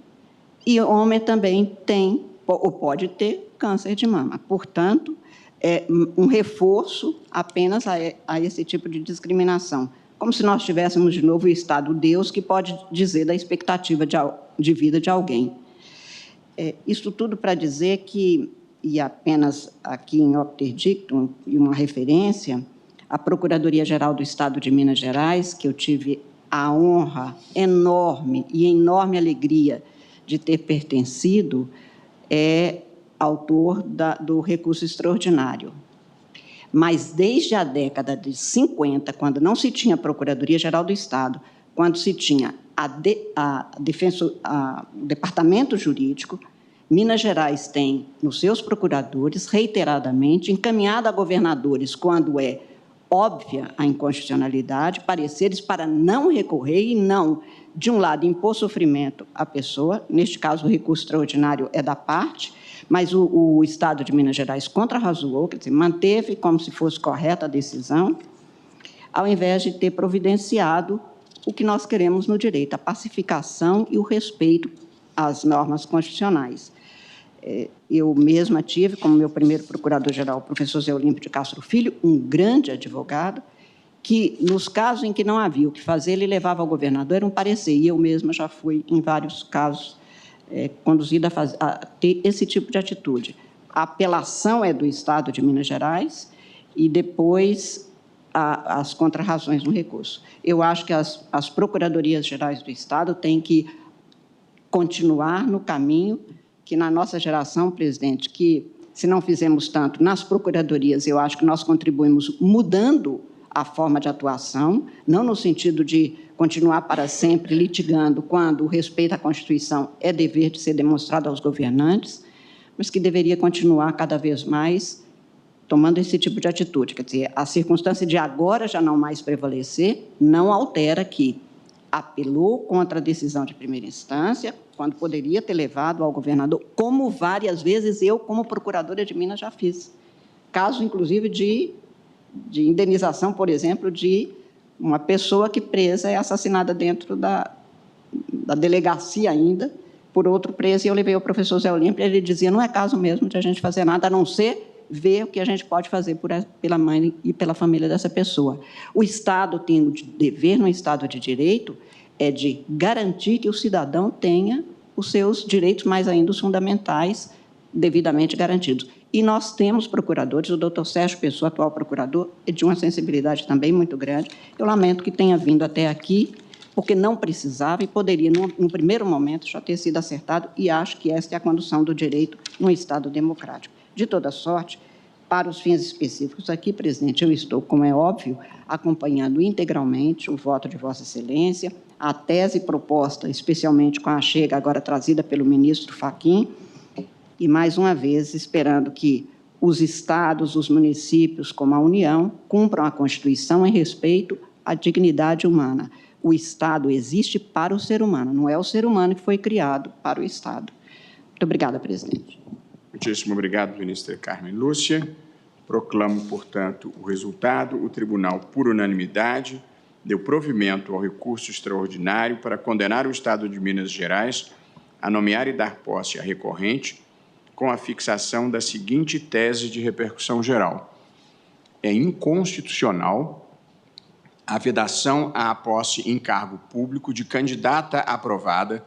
E o homem também tem, ou pode ter, câncer de mama. Portanto, é um reforço apenas a esse tipo de discriminação. Como se nós tivéssemos, de novo, o Estado Deus, que pode dizer da expectativa de vida de alguém. Isso tudo para dizer que, e apenas aqui em Opter Dictum, e uma referência, a Procuradoria-Geral do Estado de Minas Gerais, que eu tive a honra enorme e enorme alegria de ter pertencido, é autor do recurso extraordinário. Mas desde a década de 50, quando não se tinha Procuradoria-Geral do Estado, quando se tinha o Departamento Jurídico, Minas Gerais tem, nos seus procuradores, reiteradamente, encaminhado a governadores, quando é óbvia a inconstitucionalidade, pareceres para não recorrer e não, de um lado, impor sofrimento à pessoa, neste caso o recurso extraordinário é da parte, mas o Estado de Minas Gerais contrarrazoou, quer dizer, manteve como se fosse correta a decisão, ao invés de ter providenciado o que nós queremos no direito, a pacificação e o respeito às normas constitucionais. Eu mesma tive, como meu primeiro procurador-geral, o professor Zé Olímpio de Castro Filho, um grande advogado, que, nos casos em que não havia o que fazer, ele levava ao governador, era um parecer, e eu mesma já fui, em vários casos, conduzida a ter esse tipo de atitude. A apelação é do Estado de Minas Gerais e, depois, as contrarrazões no recurso. Eu acho que as Procuradorias Gerais do Estado têm que continuar no caminho que, na nossa geração, presidente, que, se não fizemos tanto nas procuradorias, eu acho que nós contribuímos mudando a forma de atuação, não no sentido de continuar para sempre litigando quando o respeito à Constituição é dever de ser demonstrado aos governantes, mas que deveria continuar cada vez mais tomando esse tipo de atitude. Quer dizer, a circunstância de agora já não mais prevalecer não altera que apelou contra a decisão de primeira instância, quando poderia ter levado ao governador, como várias vezes eu, como procuradora de Minas, já fiz. Caso, inclusive, de indenização, por exemplo, de uma pessoa que presa é assassinada dentro da delegacia ainda, por outro preso, e eu levei o professor Zé Olímpio, e ele dizia, não é caso mesmo de a gente fazer nada, a não ser ver o que a gente pode fazer pela mãe e pela família dessa pessoa. O Estado tem o dever, no Estado de Direito, é de garantir que o cidadão tenha os seus direitos, mais ainda os fundamentais, devidamente garantidos. E nós temos procuradores, o doutor Sérgio Pessoa, atual procurador, é de uma sensibilidade também muito grande. Eu lamento que tenha vindo até aqui, porque não precisava e poderia, no primeiro momento, já ter sido acertado, e acho que esta é a condução do direito num Estado democrático. De toda sorte, para os fins específicos aqui, presidente, eu estou, como é óbvio, acompanhando integralmente o voto de Vossa Excelência, a tese proposta, especialmente com a chega agora trazida pelo ministro Fachin, e, mais uma vez, esperando que os estados, os municípios, como a União, cumpram a Constituição em respeito à dignidade humana. O Estado existe para o ser humano, não é o ser humano que foi criado para o Estado. Muito obrigada, presidente. Muitíssimo obrigado, ministra Carmen Lúcia. Proclamo, portanto, o resultado. O tribunal, por unanimidade, deu provimento ao recurso extraordinário para condenar o Estado de Minas Gerais a nomear e dar posse à recorrente com a fixação da seguinte tese de repercussão geral. É inconstitucional a vedação à posse em cargo público de candidata aprovada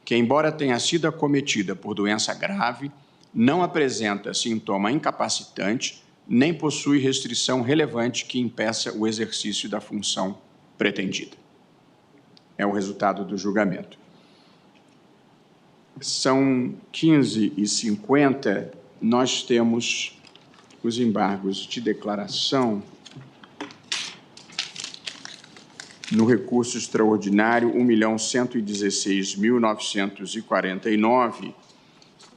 que, embora tenha sido acometida por doença grave, não apresenta sintoma incapacitante nem possui restrição relevante que impeça o exercício da função pretendida. É o resultado do julgamento. São 15h50, nós temos os embargos de declaração no recurso extraordinário 1.116.949,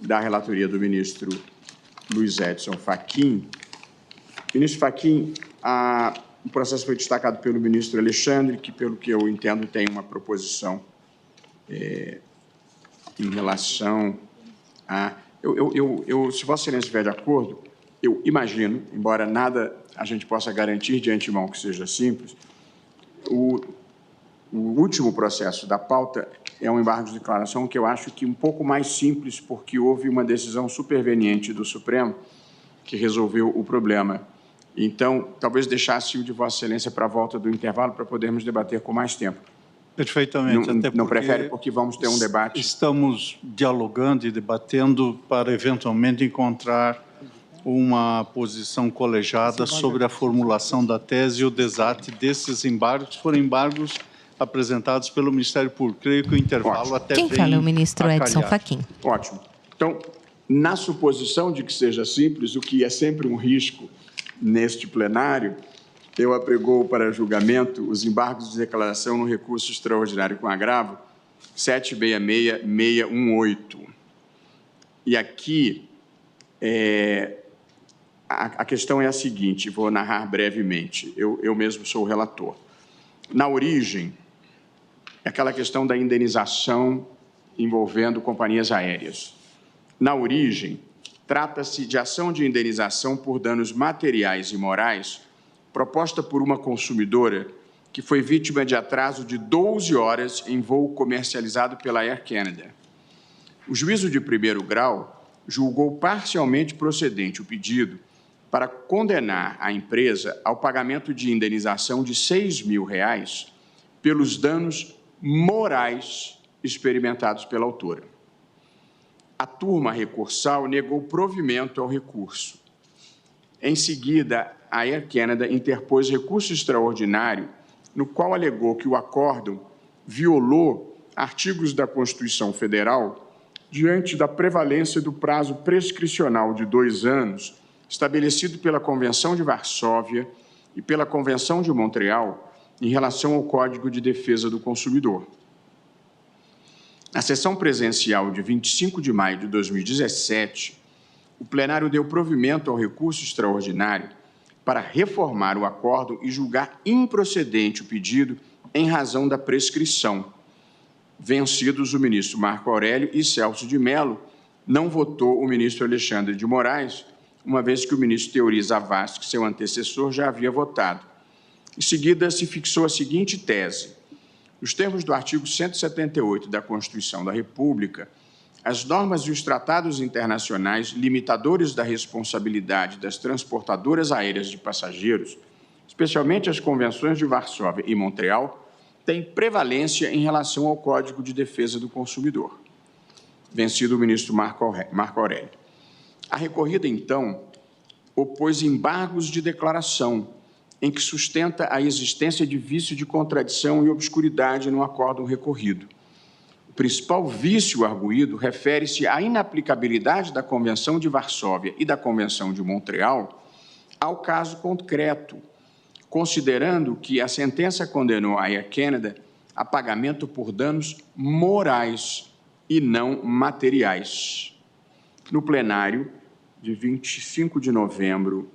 da relatoria do ministro Luiz Edson Fachin. Ministro Fachin, o processo foi destacado pelo ministro Alexandre, que, pelo que eu entendo, tem uma proposição em relação a... se Vossa Excelência estiver de acordo, eu imagino, embora nada a gente possa garantir de antemão que seja simples, o último processo da pauta é um embargo de declaração que eu acho que um pouco mais simples, porque houve uma decisão superveniente do Supremo que resolveu o problema. Então, talvez deixasse o de Vossa Excelência para a volta do intervalo para podermos debater com mais tempo. Perfeitamente. Não prefere, porque vamos ter um debate? Estamos dialogando e debatendo para, eventualmente, encontrar uma posição colegiada sobre a formulação da tese e o desate desses embargos, foram embargos apresentados pelo Ministério Público. Creio que o intervalo Ótimo. até Quem vem fala é o ministro Edson calhar. Fachin. Ótimo. Então, na suposição de que seja simples, o que é sempre um risco neste plenário, eu apregoo para julgamento os embargos de declaração no recurso extraordinário com agravo 766-618. E aqui, a questão é a seguinte, vou narrar brevemente, eu mesmo sou o relator. Na origem, é aquela questão da indenização envolvendo companhias aéreas. Na origem, trata-se de ação de indenização por danos materiais e morais proposta por uma consumidora que foi vítima de atraso de 12 horas em voo comercializado pela Air Canada. O juízo de primeiro grau julgou parcialmente procedente o pedido para condenar a empresa ao pagamento de indenização de R$6.000 pelos danos morais experimentados pela autora. A turma recursal negou provimento ao recurso. Em seguida, a Air Canada interpôs recurso extraordinário, no qual alegou que o acórdão violou artigos da Constituição Federal diante da prevalência do prazo prescricional de 2 anos estabelecido pela Convenção de Varsóvia e pela Convenção de Montreal em relação ao Código de Defesa do Consumidor. Na sessão presencial de 25 de maio de 2017, o plenário deu provimento ao recurso extraordinário para reformar o acórdão e julgar improcedente o pedido em razão da prescrição. Vencidos o ministro Marco Aurélio e Celso de Mello, não votou o ministro Alexandre de Moraes, uma vez que o ministro Teori Zavascki, seu antecessor, já havia votado. Em seguida, se fixou a seguinte tese. Nos termos do artigo 178 da Constituição da República, as normas e os tratados internacionais limitadores da responsabilidade das transportadoras aéreas de passageiros, especialmente as convenções de Varsóvia e Montreal, têm prevalência em relação ao Código de Defesa do Consumidor. Vencido o ministro Marco Aurélio. A recorrida, então, opôs embargos de declaração, em que sustenta a existência de vício de contradição e obscuridade no acórdão recorrido. O principal vício arguído refere-se à inaplicabilidade da Convenção de Varsóvia e da Convenção de Montreal ao caso concreto, considerando que a sentença condenou a Air Canada a pagamento por danos morais e não materiais. No plenário de 25 de novembro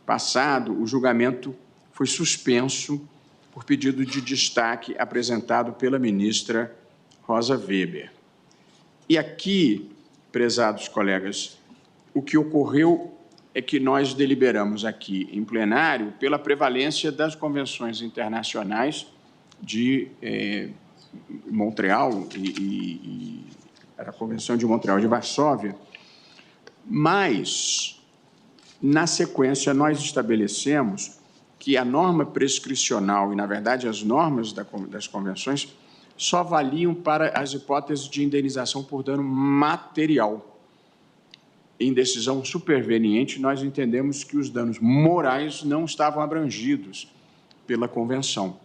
passado, o julgamento foi suspenso por pedido de destaque apresentado pela ministra Rosa Weber. E aqui, prezados colegas, o que ocorreu é que nós deliberamos aqui em plenário pela prevalência das convenções internacionais de Montreal e era a Convenção de Montreal de Varsóvia, mas, na sequência, nós estabelecemos que a norma prescricional e, na verdade, as normas das convenções só valiam para as hipóteses de indenização por dano material. Em decisão superveniente, nós entendemos que os danos morais não estavam abrangidos pela Convenção,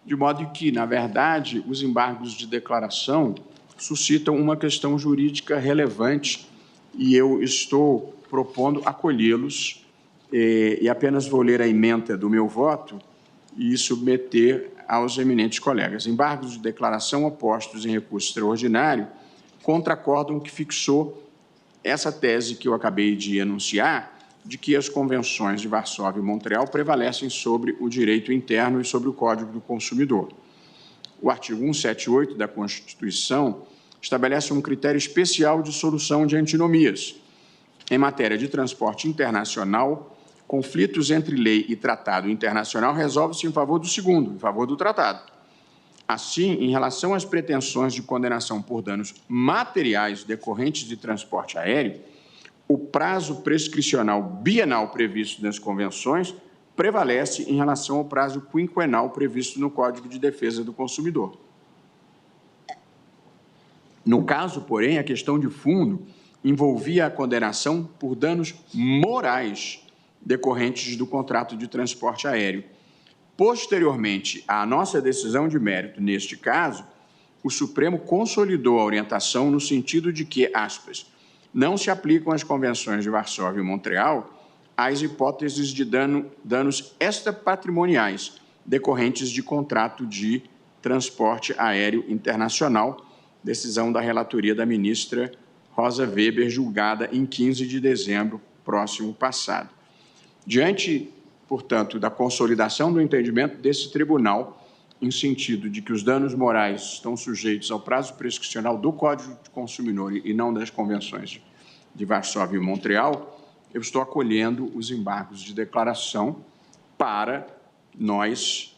de modo que, na verdade, os embargos de declaração suscitam uma questão jurídica relevante e eu estou propondo acolhê-los e apenas vou ler a ementa do meu voto e submeter aos eminentes colegas. Embargos de declaração opostos em recurso extraordinário contra acórdão que fixou essa tese que eu acabei de enunciar, de que as convenções de Varsóvia e Montreal prevalecem sobre o direito interno e sobre o Código do Consumidor. O artigo 178 da Constituição estabelece um critério especial de solução de antinomias. Em matéria de transporte internacional, conflitos entre lei e tratado internacional resolvem-se em favor do segundo, em favor do tratado. Assim, em relação às pretensões de condenação por danos materiais decorrentes de transporte aéreo, o prazo prescricional bienal previsto nas convenções prevalece em relação ao prazo quinquenal previsto no Código de Defesa do Consumidor. No caso, porém, a questão de fundo envolvia a condenação por danos morais decorrentes do contrato de transporte aéreo. Posteriormente à nossa decisão de mérito neste caso, o Supremo consolidou a orientação no sentido de que, aspas, não se aplicam as convenções de Varsóvia e Montreal às hipóteses de danos extrapatrimoniais decorrentes de contrato de transporte aéreo internacional, decisão da relatoria da ministra Rosa Weber, julgada em 15 de dezembro próximo passado. Diante, portanto, da consolidação do entendimento desse tribunal, em sentido de que os danos morais estão sujeitos ao prazo prescricional do Código de Consumidor e não das convenções de Varsóvia e Montreal, eu estou acolhendo os embargos de declaração para nós,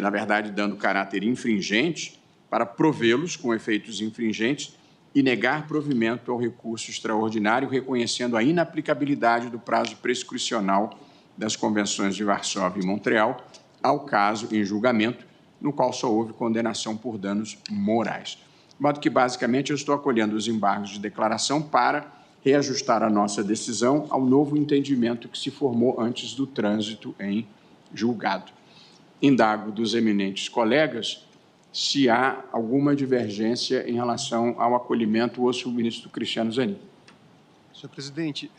na verdade, dando caráter infringente, para provê-los com efeitos infringentes e negar provimento ao recurso extraordinário, reconhecendo a inaplicabilidade do prazo prescricional das convenções de Varsóvia e Montreal ao caso em julgamento, no qual só houve condenação por danos morais. De modo que, basicamente, eu estou acolhendo os embargos de declaração para reajustar a nossa decisão ao novo entendimento que se formou antes do trânsito em julgado. Indago dos eminentes colegas se há alguma divergência em relação ao acolhimento ou se o ministro Cristiano Zanin. Senhor presidente,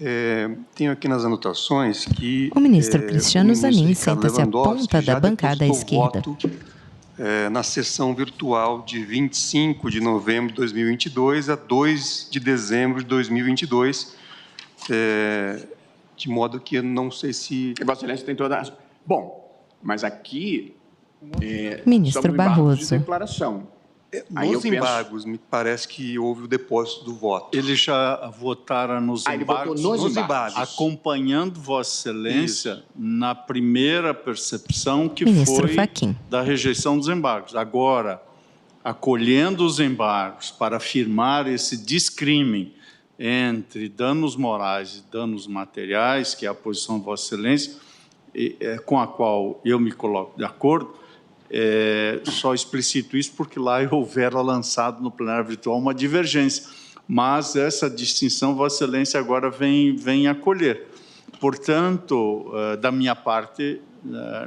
tenho aqui nas anotações que... O ministro Cristiano Zanin senta-se à ponta da bancada à esquerda. Na sessão virtual de 25 de novembro de 2022 a 2 de dezembro de 2022, de modo que eu não sei se... Vossa Excelência tem toda a... Bom, mas aqui... Ministro Barroso. De declaração. Nos embargos, me parece que houve o depósito do voto. Ele já votara nos embargos, nos embargos, acompanhando Vossa Excelência isso, na primeira percepção que Ministro foi Fachin. Da rejeição dos embargos. Agora, acolhendo os embargos para afirmar esse descrime entre danos morais e danos materiais, que é a posição de Vossa Excelência, com a qual eu me coloco de acordo, só explicito isso porque lá houvera lançado no plenário virtual uma divergência, mas essa distinção Vossa Excelência agora vem acolher. Portanto, da minha parte,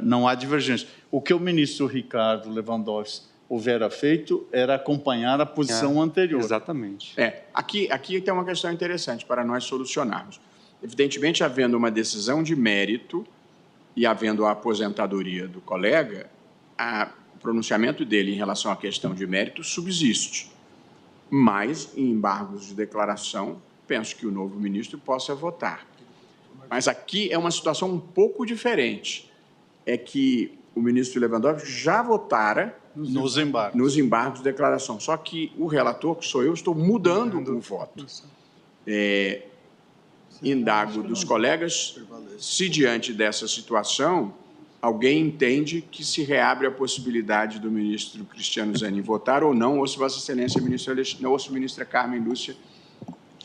não há divergência. O que o ministro Ricardo Lewandowski houvera feito era acompanhar a posição anterior. Exatamente. Aqui tem uma questão interessante para nós solucionarmos. Evidentemente, havendo uma decisão de mérito e havendo a aposentadoria do colega, o pronunciamento dele em relação à questão de mérito subsiste. Mas, em embargos de declaração, penso que o novo ministro possa votar. Mas aqui é uma situação um pouco diferente. É que o ministro Lewandowski já votara nos embargos de declaração. Só que o relator, que sou eu, estou mudando o voto. Indago dos colegas se, diante dessa situação, alguém entende que se reabre a possibilidade do ministro Cristiano Zanin votar ou não, ou se Vossa Excelência, ouço a ministra Carmen Lúcia,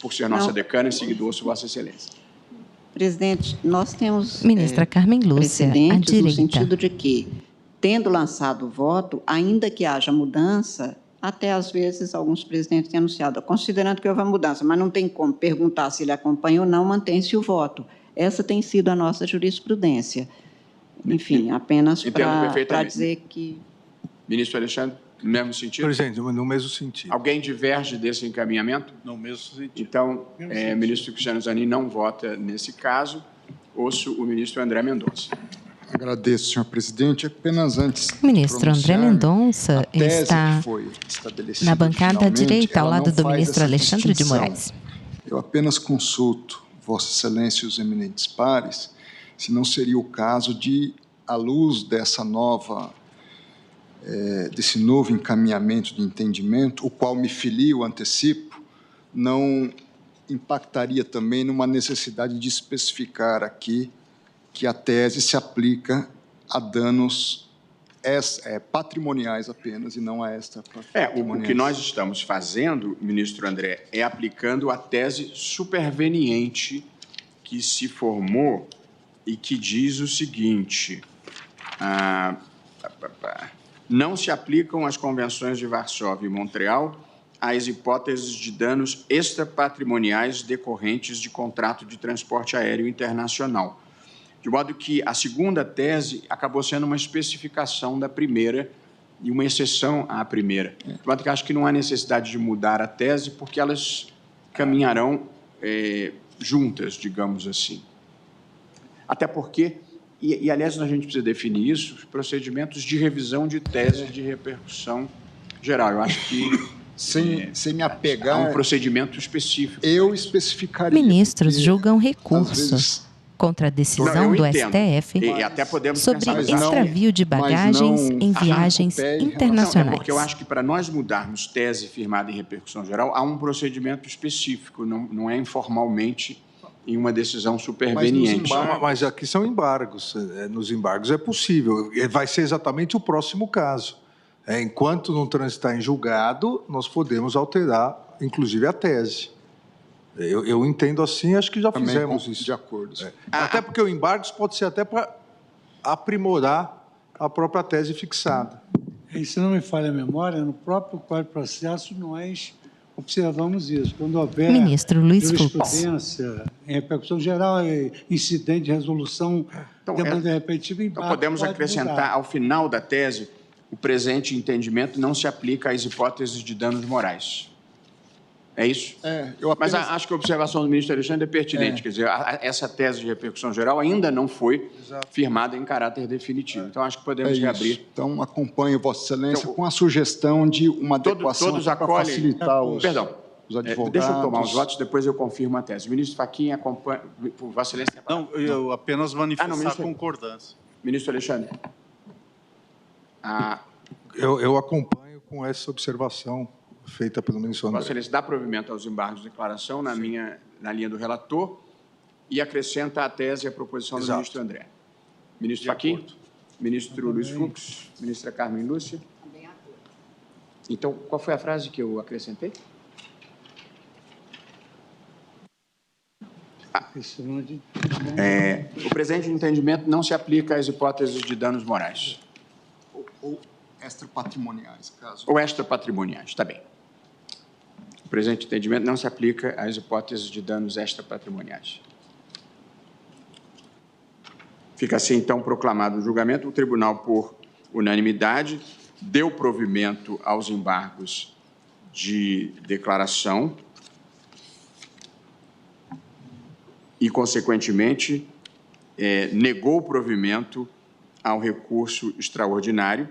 por ser nossa decana, em seguida ouço Vossa Excelência. Presidente, nós temos Ministra Carmen Lúcia, à precedentes no direita. sentido de que, tendo lançado o voto, ainda que haja mudança, até às vezes alguns presidentes têm anunciado, considerando que houve a mudança, mas não tem como perguntar se ele acompanha ou não, mantém-se o voto. Essa tem sido a nossa jurisprudência. Enfim, apenas para dizer que... Ministro Alexandre, no mesmo sentido? Presidente, no mesmo sentido. Alguém diverge desse encaminhamento? No mesmo sentido. Então, o ministro Cristiano Zanin não vota nesse caso. Ouço o ministro André Mendonça. Agradeço, senhor presidente. Apenas antes O ministro André Mendonça está na bancada à direita, ao lado do ministro Alexandre de Moraes. Eu apenas consulto Vossa Excelência e os eminentes pares se não seria o caso de, à luz dessa desse novo encaminhamento de entendimento, o qual me filio, antecipo, não impactaria também numa necessidade de especificar aqui que a tese se aplica a danos patrimoniais apenas e não a o que nós estamos fazendo, ministro André, é aplicando a tese superveniente que se formou e que diz o seguinte: não se aplicam as convenções de Varsóvia e Montreal às hipóteses de danos extrapatrimoniais decorrentes de contrato de transporte aéreo internacional. De modo que a segunda tese acabou sendo uma especificação da primeira e uma exceção à primeira. De modo que acho que não há necessidade de mudar a tese, porque elas caminharão juntas, digamos assim. Até porque, aliás, a gente precisa definir isso, os procedimentos de revisão de tese de repercussão geral. Eu acho que, sem me apegar... há um procedimento específico. Eu especificaria... Ministros julgam recurso contra a decisão do STF sobre extravio de bagagens em viagens internacionais. Porque eu acho que, para nós mudarmos tese firmada em repercussão geral, há um procedimento específico, não é informalmente em uma decisão superveniente. Mas aqui são embargos. Nos embargos é possível. Vai ser exatamente o próximo caso. Enquanto não transitar em julgado, nós podemos alterar, inclusive, a tese. Eu entendo assim, acho que já fizemos isso. De acordo. Até porque o embargos pode ser até para aprimorar a própria tese fixada. E se não me falha a memória, no próprio Código de Processo nós observamos isso. Quando houver jurisprudência em repercussão geral, incidente de resolução de maneira repetitiva, então podemos acrescentar ao final da tese: o presente entendimento não se aplica às hipóteses de danos morais. É isso? Mas acho que a observação do ministro Alexandre é pertinente. Quer dizer, essa tese de repercussão geral ainda não foi firmada em caráter definitivo. Então, acho que podemos reabrir. Então, acompanho Vossa Excelência com a sugestão de uma adequação para facilitar os advogados. Deixa eu tomar os votos, depois eu confirmo a tese. O ministro Fachin acompanha... Vossa Excelência... Não, eu apenas manifestar concordância. Ministro Alexandre. Eu acompanho com essa observação feita pelo ministro André. Vossa Excelência dá provimento aos embargos de declaração na linha do relator e acrescenta a tese e a proposição do ministro André. Ministro Fachin, ministro Luiz Fux, ministra Carmen Lúcia. Então, qual foi a frase que eu acrescentei? O presente entendimento não se aplica às hipóteses de danos morais. Ou extrapatrimoniais, caso. Ou extrapatrimoniais, está bem. O presente entendimento não se aplica às hipóteses de danos extrapatrimoniais. Fica assim, então, proclamado o julgamento. O tribunal, por unanimidade, deu provimento aos embargos de declaração e, consequentemente, negou o provimento ao recurso extraordinário,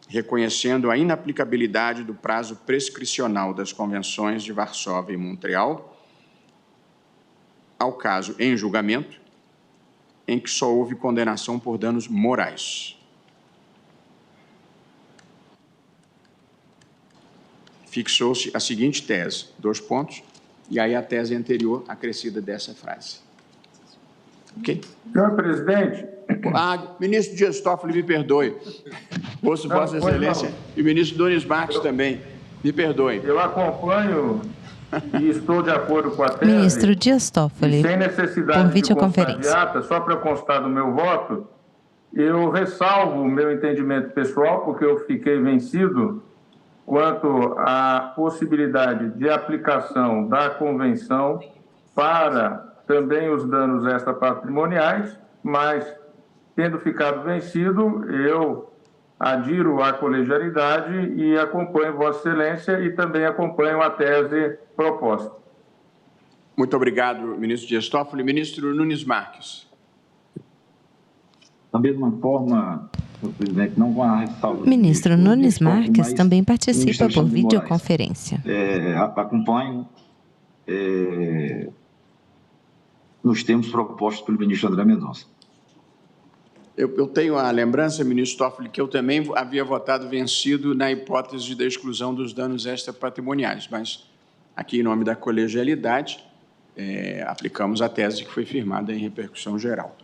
reconhecendo a inaplicabilidade do prazo prescricional das convenções de Varsóvia e Montreal ao caso em julgamento, em que só houve condenação por danos morais. Fixou-se a seguinte tese, 2 pontos, e aí a tese anterior acrescida dessa frase. Ok? Senhor presidente, Ministro Dias Toffoli, me perdoe. Ouço Vossa Excelência e o ministro Nunes Marques também. Me perdoe. Eu acompanho e estou de acordo com a tese. Ministro Dias Toffoli, sem necessidade por videoconferência. de ata, só para constar do meu voto, eu ressalvo o meu entendimento pessoal, porque eu fiquei vencido quanto à possibilidade de aplicação da convenção para também os danos extrapatrimoniais, mas, tendo ficado vencido, eu adiro à colegialidade e acompanho Vossa Excelência e também acompanho a tese proposta. Muito obrigado, ministro Dias Toffoli. Ministro Nunes Marques. Da mesma forma, senhor presidente, não com a ressalva. Ministro Nunes Marques também participa por videoconferência. Acompanho nos termos propostos pelo ministro André Mendonça. Eu tenho a lembrança, ministro Toffoli, que eu também havia votado vencido na hipótese da exclusão dos danos extrapatrimoniais, mas aqui, em nome da colegialidade, aplicamos a tese que foi firmada em repercussão geral.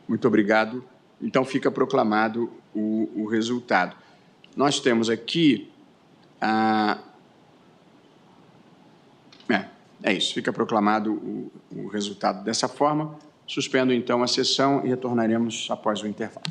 Muito obrigado. Então, fica proclamado o resultado. Nós temos aqui é isso, fica proclamado o resultado dessa forma. Suspendo, então, a sessão e retornaremos após o intervalo.